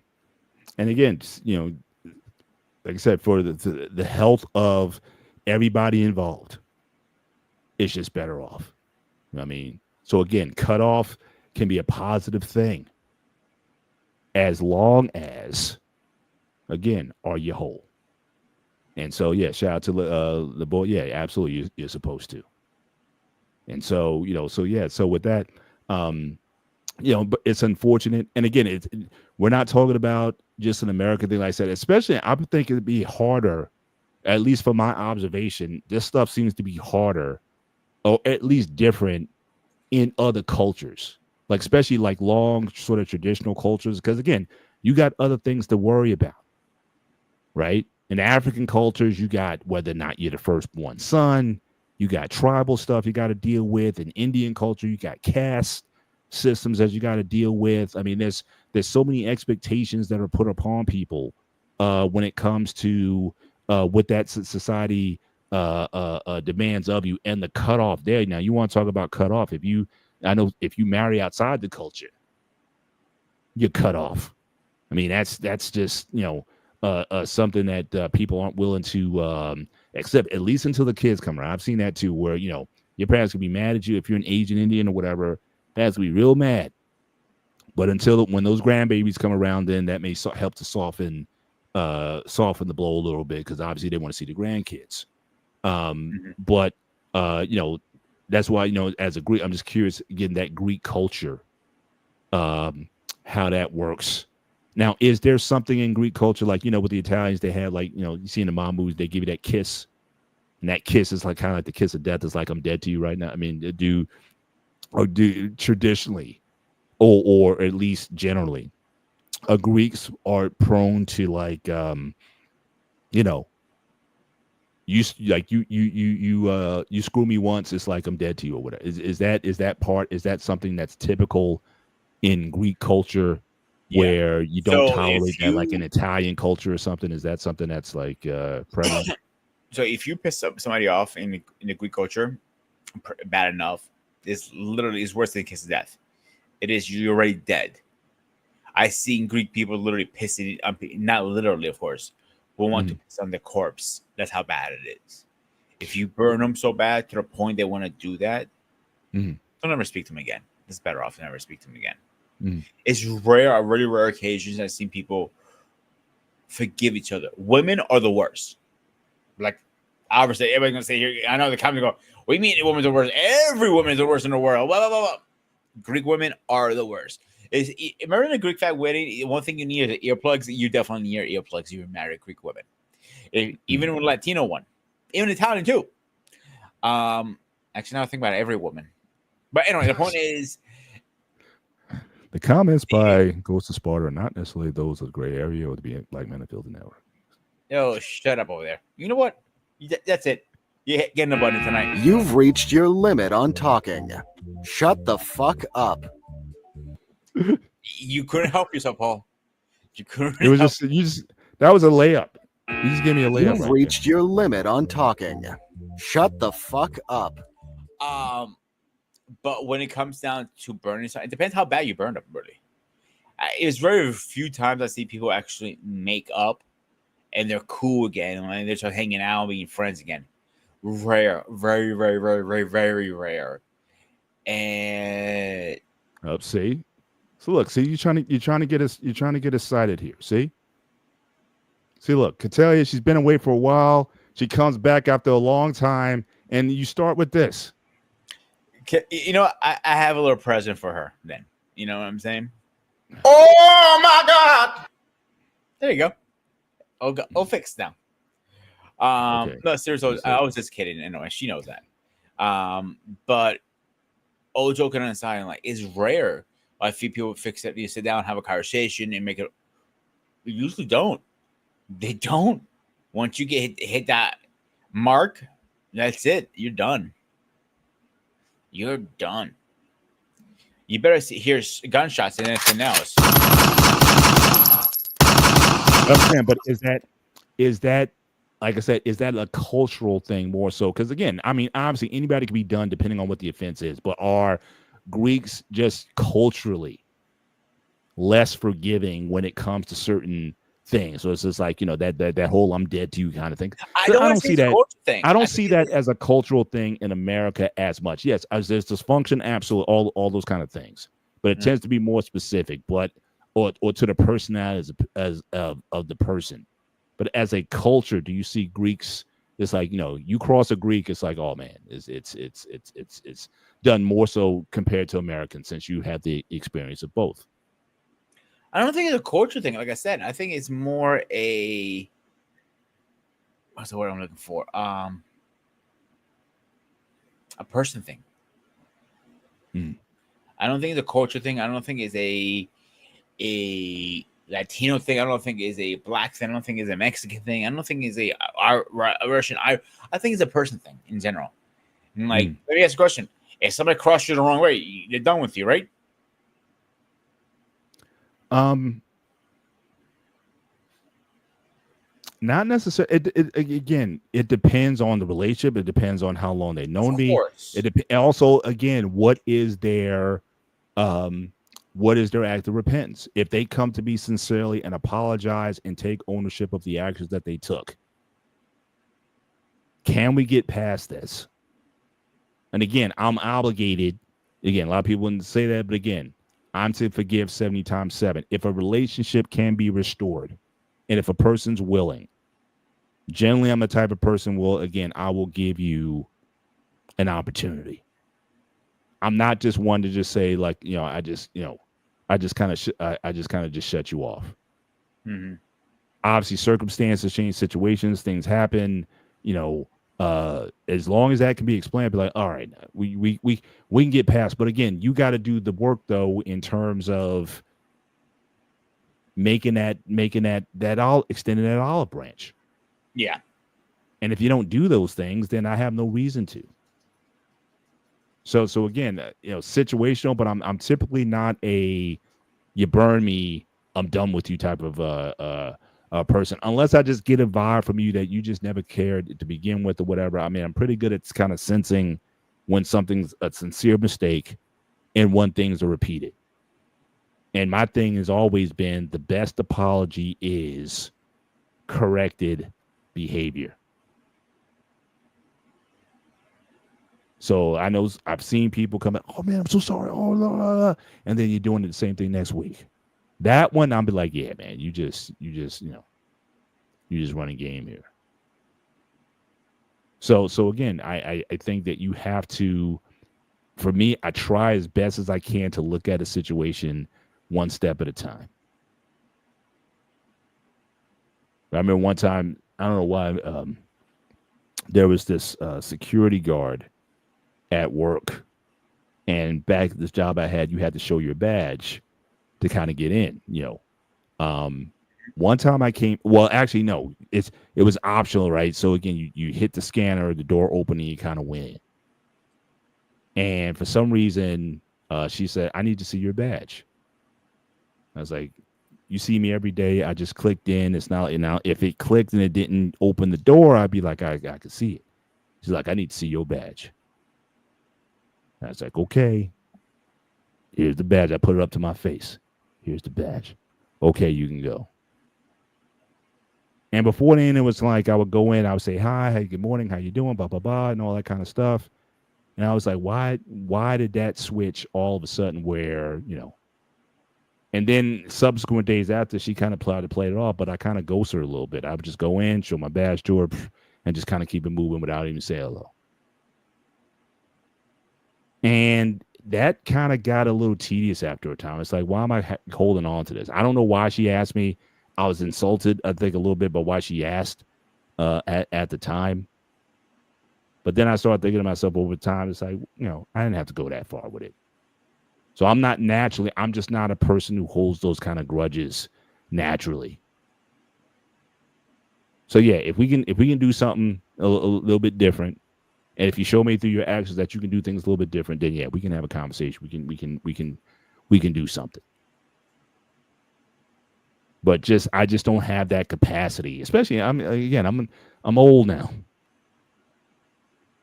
And again, like I said, for the health of everybody involved, it's just better off. I mean. So again, cutoff can be a positive thing as long as, again, are you whole? And so, yeah, shout out to the boy. Yeah, absolutely, you're supposed to. And so, so with that, but it's unfortunate. And again, we're not talking about just an American thing, like I said. Especially, I would think it'd be harder, at least from my observation. This stuff seems to be harder, or at least different, in other cultures, like especially like long sort of traditional cultures, because again, you got other things to worry about, right? In African cultures, you got whether or not you're the firstborn son, you got tribal stuff you got to deal with. In Indian culture, you got caste systems that you got to deal with. I mean, there's so many expectations that are put upon people when it comes to what that society demands of you, and the cutoff there. Now, you want to talk about cutoff. If you marry outside the culture, you're cut off. I mean, that's just something that people aren't willing to accept, at least until the kids come around. I've seen that too, where your parents can be mad at you if you're an Asian Indian or whatever. Parents will be real mad. But when those grandbabies come around, then that may help to soften the blow a little bit, because obviously they want to see the grandkids. But that's why, as a Greek, I'm just curious, again, that Greek culture, how that works. Now, is there something in Greek culture, like, with the Italians, they have, like, you see in the mom movies, they give you that kiss, and that kiss is like kind of like the kiss of death. It's like, I'm dead to you right now. I mean, do traditionally, or at least generally, Greeks are prone to, like, you screw me once, it's like I'm dead to you, or whatever. Is that something that's typical in Greek culture, where you don't tolerate that, like in Italian culture or something? Is that something that's like prevalent? So if you piss somebody off in the Greek culture bad enough, it's worse than a kiss of death. It is, you're already dead. I seen Greek people literally pissing on, not literally, of course, but want to piss on the corpse. That's how bad it is. If you burn them so bad to the point they want to do that, don't ever speak to them again. It's better off to never speak to them again. It's rare, really rare occasions I've seen people forgive each other. Women are the worst. Like, obviously, everybody's gonna say here. I know the comments go, "We mean women's the worst. Every woman is the worst in the world." Blah, blah, blah, blah. Greek women are the worst. Remember in a Greek fat wedding, one thing you need is earplugs. You definitely need earplugs. You marry a Greek woman, even with Latino one, even Italian too. Actually, now I think about it, every woman. But anyway, the point is, The comments by Ghost of Sparta are not necessarily those of the gray area or to be Black Men of Field Network. yo, shut up over there. You know what? That's it. You're getting a button tonight. You've reached your limit on talking. Shut the fuck up. You couldn't help yourself, Paul. You couldn't. It was just that was a layup. You just gave me a layup. You've reached your limit on talking. Shut the fuck up. But when it comes down to burning something, it depends how bad you burned up, really. It's very few times I see people actually make up and they're cool again, and they're just hanging out, being friends again. Rare, very, very, very, very, very rare. And See, so look, see, you're trying to get us cited here. See, look, Catalia, she's been away for a while. She comes back after a long time, and you start with this. you know, I have a little present for her. Then you know what I'm saying. Oh my God! There you go. Oh, fixed now. Okay. No, seriously, I was just kidding. Anyway, she knows that. But all joking aside, like, it's rare. I see people fix it. You sit down, have a conversation, and make it. We usually don't. They don't. Once you get hit that mark, that's it. You're done. You're done. You better hear gunshots and anything else. Understand, but is that like I said, is that a cultural thing more so? Because again, I mean, obviously anybody can be done depending on what the offense is, but are Greeks just culturally less forgiving when it comes to certain things? So it's just like, you know, that whole "I'm dead to you" kind of thing. I don't see that. I don't see that as a cultural thing in America as much. Yes, as there's dysfunction, absolutely, all those kind of things, but it tends to be more specific, but or to the personality as of the person. But as a culture, do you see Greeks? It's like, you know, you cross a Greek, it's like, oh man, it's done more so compared to Americans, since you have the experience of both. I don't think it's a culture thing. Like I said, I think it's more a what's the word I'm looking for? A person thing. I don't think it's a culture thing. I don't think it's a Latino thing. I don't think it's a black thing. I don't think it's a Mexican thing. I don't think it's a Russian. I think it's a person thing in general. And like, let me ask you a question: if somebody crossed you the wrong way, they're done with you, right? Not necessarily. Again, it depends on the relationship. It depends on how long they've known me. Also, again, what is their act of repentance? If they come to me sincerely and apologize and take ownership of the actions that they took, can we get past this? And again, I'm obligated. Again, a lot of people wouldn't say that, but again, I'm to forgive 70 times 7. If a relationship can be restored, and if a person's willing, generally I'm the type of person I will give you an opportunity. I'm not just one to just say, like, you know, I just kind of just shut you off. Obviously circumstances change, situations, things happen, you know, as long as that can be explained, be like, all right, we can get past. But again, you got to do the work though, in terms of extending that olive branch. Yeah. And if you don't do those things, then I have no reason to. So again, you know, situational, but I'm typically not a you burn me, I'm done with you type of person, unless I just get a vibe from you that you just never cared to begin with or whatever. I mean, I'm pretty good at kind of sensing when something's a sincere mistake and when things are repeated. And my thing has always been the best apology is corrected behavior. So I know I've seen people come in, oh man, I'm so sorry. Oh, blah, blah, blah. And then you're doing the same thing next week. That one, I'll be like, yeah, man, you just run a game here. So again, I think that you have to, for me, I try as best as I can to look at a situation one step at a time. I remember one time, I don't know why, there was this security guard at work, and back at this job I had, you had to show your badge to kind of get in. One time I came, well, actually no, it was optional, right? So again, you hit the scanner, the door opened, and you kind of went in. And for some reason, she said, "I need to see your badge." I was like, "You see me every day. I just clicked in. It's not now. If it clicked and it didn't open the door, I'd be like, I could see it." She's like, "I need to see your badge." I was like, "Okay, here's the badge." I put it up to my face. Here's the badge. Okay, you can go. And before then, it was like I would go in, I would say, "Hi, hey, good morning, how you doing?" Blah blah blah, and all that kind of stuff. And I was like, why did that switch all of a sudden where, and then subsequent days after, she kind of tried to play it off, but I kind of ghosted her a little bit. I would just go in, show my badge to her, and just kind of keep it moving without even saying hello. And that kind of got a little tedious after a time. It's like, why am I holding on to this? I don't know why she asked me. I was insulted, I think, a little bit, but why she asked at the time. But then I started thinking to myself over time, it's like, I didn't have to go that far with it. So I'm just not a person who holds those kind of grudges naturally. So yeah, if we can do something a little bit different, and if you show me through your actions that you can do things a little bit different, then yeah, we can have a conversation. We can do something. But I just don't have that capacity. Especially I'm old now.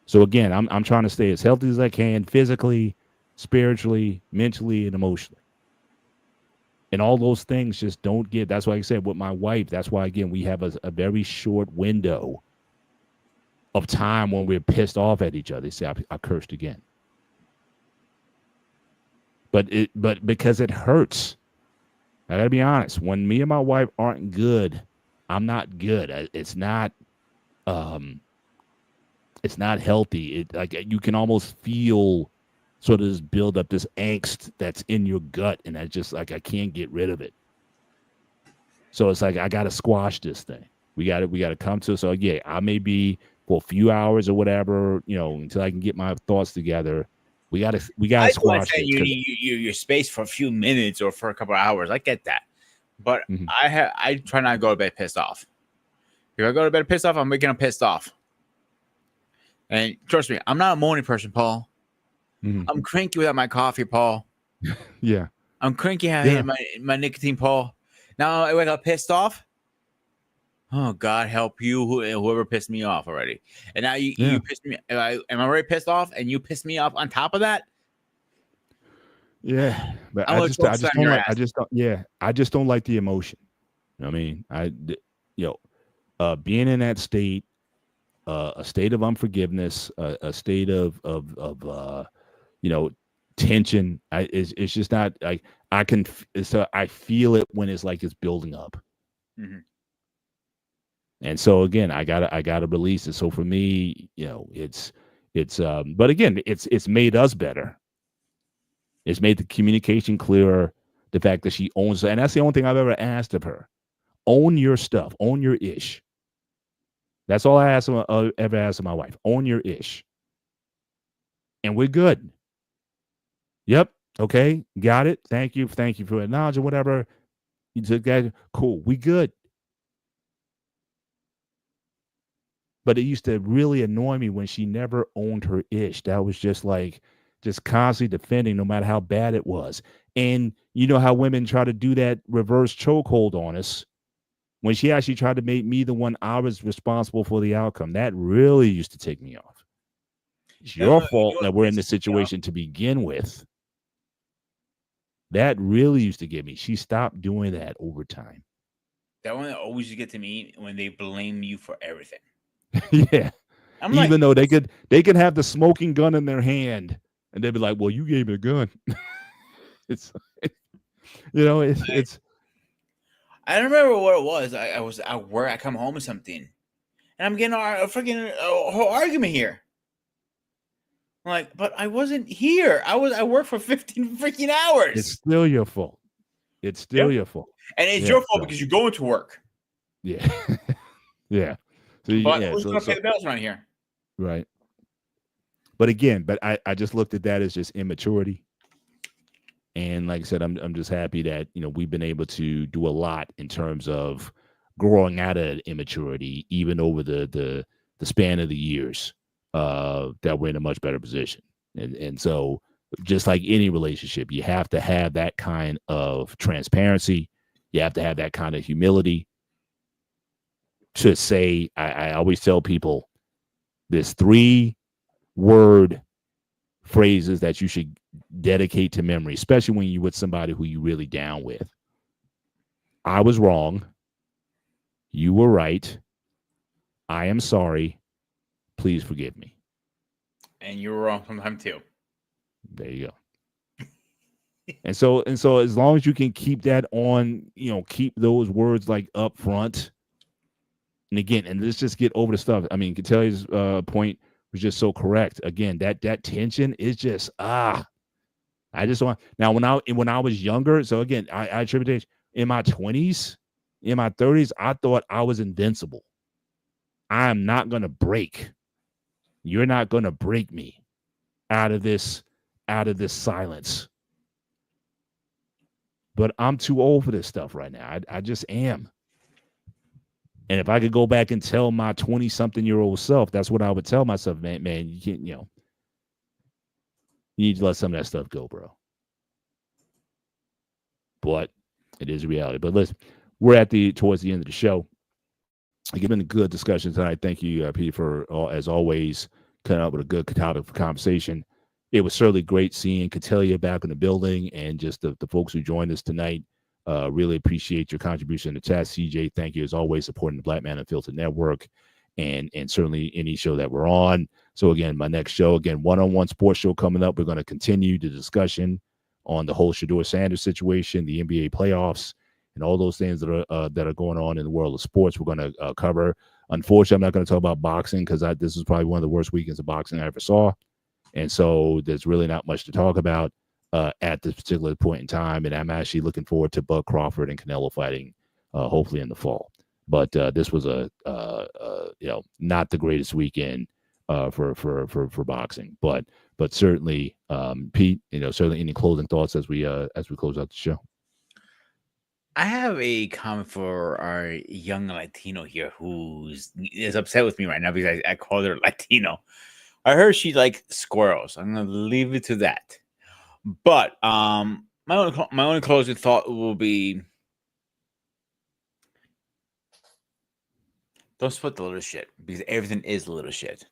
So again, I'm trying to stay as healthy as I can, physically, spiritually, mentally, and emotionally. And all those things just don't get. That's why I said with my wife, that's why, again, we have a very short window of time when we're pissed off at each other. They say, I cursed again. But because it hurts. I gotta be honest. When me and my wife aren't good, I'm not good. It's not healthy. You can almost feel sort of this build up, this angst that's in your gut, and I just I can't get rid of it. So it's like I gotta squash this thing. We gotta come to. So yeah, I may be for a few hours or whatever, until I can get my thoughts together. We gotta squash it. You need your space for a few minutes or for a couple of hours. I get that, but I try not to go to bed pissed off. If I go to bed pissed off, I'm waking up pissed off. And trust me, I'm not a morning person, Paul. Mm-hmm. I'm cranky without my coffee, Paul. Yeah. I'm cranky. I hate my nicotine, Paul. Now I wake up pissed off. Oh, God help you, whoever pissed me off already. And now you pissed me. Am I already pissed off? And you pissed me off on top of that? Yeah, but I just don't like the emotion. I mean, being in that state. A state of unforgiveness, a state of tension. It's just not like I can. So I feel it when it's like it's building up, and so again, I gotta release it. So for me, it's but again, it's made us better. It's made the communication clearer. The fact that she owns it, and that's the only thing I've ever asked of her: own your stuff, own your ish. That's all I ever asked of my wife. Own your ish. And we're good. Yep. Okay. Got it. Thank you. Thank you for the knowledge or whatever. You took that. Cool. We good. But it used to really annoy me when she never owned her ish. That was just constantly defending no matter how bad it was. And you know how women try to do that reverse chokehold on us. When she actually tried to make me the one I was responsible for the outcome, that really used to take me off. It's your fault that we're in this situation to begin with. That really used to get me. She stopped doing that over time. That one always used to get to me when they blame you for everything. Yeah. Even though they could have the smoking gun in their hand and they'd be like, well, you gave me a gun. It's I don't remember what it was. I was at work. I come home with something, and I'm getting a freaking whole argument here. I'm like, but I wasn't here. I worked for 15 freaking hours. It's still your fault. It's still your fault, and it's your fault because you're going to work. Yeah, yeah. So but who's gonna pay the bills around here? Right. again, I just looked at that as just immaturity. And like I said, I'm just happy that, you know, we've been able to do a lot in terms of growing out of immaturity, even over the span of the years, that we're in a much better position. And so just like any relationship, you have to have that kind of transparency. You have to have that kind of humility to say, I always tell people there's 3-word phrases that you should dedicate to memory, especially when you're with somebody who you really down with. I was wrong. You were right. I am sorry. Please forgive me. And you were wrong sometimes too. There you go. And so as long as you can keep that on, you know, keep those words like up front. And again, and let's just get over the stuff. I mean, Catalia's point was just so correct. Again, that tension is just I just want now when I was younger. So again, I attribute it in my 20s, in my 30s. I thought I was invincible. I am not going to break. You're not going to break me out of this silence. But I'm too old for this stuff right now. I just am. And if I could go back and tell my 20-something-year-old self, that's what I would tell myself, man, you can't, you know, you need to let some of that stuff go, bro. But it is reality. But listen, we're towards the end of the show. It's been a good discussion tonight. Thank you, Pete, for, as always, coming up with a good topic for conversation. It was certainly great seeing Catelia back in the building and just the folks who joined us tonight. Really appreciate your contribution in the chat. CJ, thank you as always, supporting the Black Man Unfiltered Network and certainly any show that we're on. So again, my next show, again, one-on-one sports show coming up. We're going to continue the discussion on the whole Shedeur Sanders situation, the NBA playoffs, and all those things that are going on in the world of sports. We're going to cover. Unfortunately, I'm not going to talk about boxing because this is probably one of the worst weekends of boxing I ever saw. And so there's really not much to talk about at this particular point in time. And I'm actually looking forward to Bud Crawford and Canelo fighting, hopefully in the fall. But this was not the greatest weekend for boxing. But certainly, Pete, certainly any closing thoughts as we close out the show. I have a comment for our young Latino here who is upset with me right now because I called her Latino. I heard she likes squirrels. I'm gonna leave it to that. But my only closing thought will be: don't sweat the little shit because everything is little shit.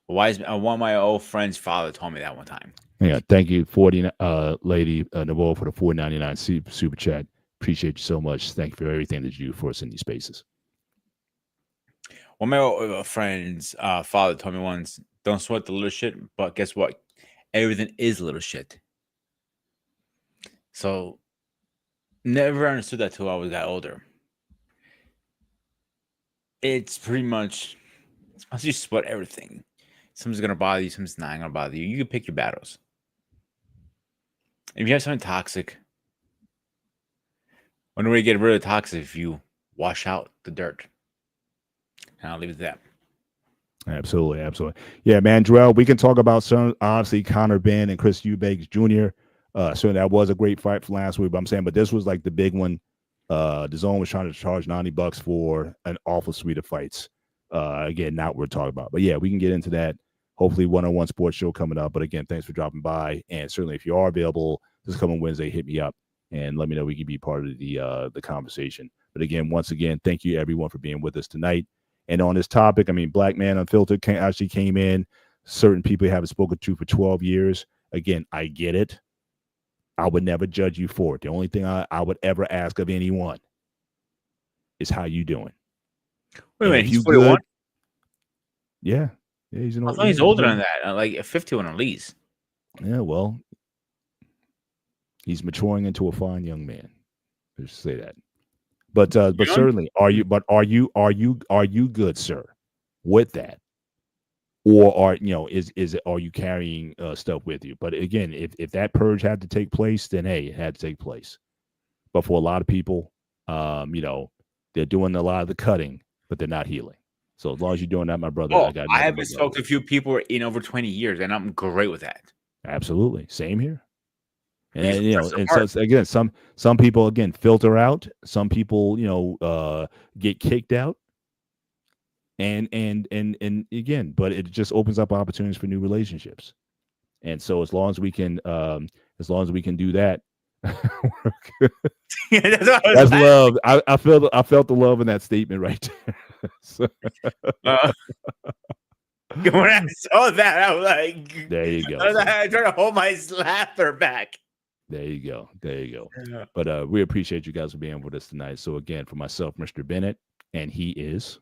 One of my old friend's father told me that one time. Yeah, thank you, 40 lady Navarro, for the $4.99 super chat. Appreciate you so much. Thank you for everything that you do for us in these spaces. One of my friend's father told me once, don't sweat the little shit, but guess what? Everything is little shit. So, never understood that till I got older. It's pretty much, once you sweat everything, something's going to bother you, something's not going to bother you. You can pick your battles. If you have something toxic, one way to get rid of toxic if you wash out the dirt. And I'll leave it at that. Absolutely. Yeah, man, Jarrell, we can talk about some, obviously, Conor Benn and Chris Eubanks Jr. So that was a great fight for last week, but this was like the big one. The Zone was trying to charge $90 for an awful suite of fights. Again, not what we're talking about. But yeah, we can get into that. Hopefully, one-on-one sports show coming up. But again, thanks for dropping by. And certainly, if you are available this coming Wednesday, hit me up and let me know we can be part of the conversation. But again, once again, thank you everyone for being with us tonight. And on this topic, Black Man Unfiltered actually came in. Certain people you haven't spoken to for 12 years. Again, I get it. I would never judge you for it. The only thing I would ever ask of anyone is how you doing. Wait a minute, he's 41? Yeah, he's I thought he's older than that, like 51 at least. Yeah, well, he's maturing into a fine young man. Let's say that. But certainly, are you good, sir, with that? Or are you carrying stuff with you? But again, if that purge had to take place, then hey, it had to take place. But for a lot of people, they're doing a lot of the cutting, but they're not healing. So as long as you're doing that, my brother, Oh, I got. I nothing haven't but spoken love. to a few people in over 20 years, and I'm great with that. Absolutely, same here. He's And you know, press and apart. so again, some people again filter out. Some people, get kicked out. And again, but it just opens up opportunities for new relationships. And so as long as we can do that, we're good. That's what I was That's like. love. I felt the love in that statement right there. So, When I saw that, I was like, there you go. I tried to hold my laughter back. There you go. There you go. Yeah. But we appreciate you guys for being with us tonight. So again, for myself, Mr. Bennett, and he is.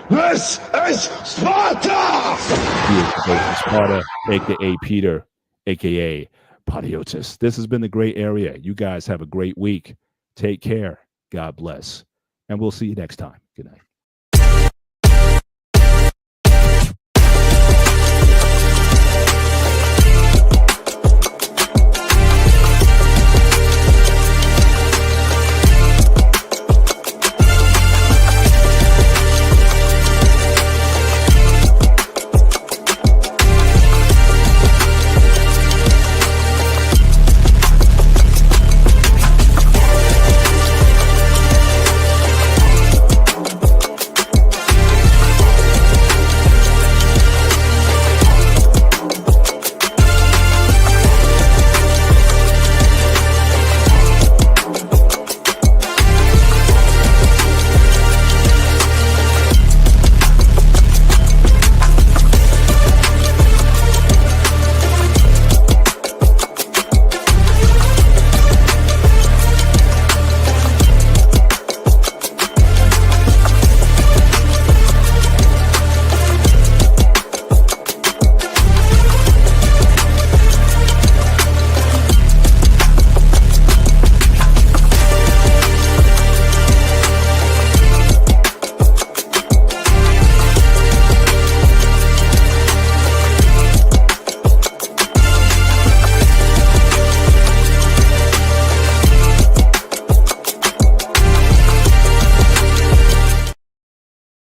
This is Sparta! He is the host of Sparta, aka Peter, aka Padiotis. This has been the Gray Area. You guys have a great week. Take care. God bless. And we'll see you next time. Good night.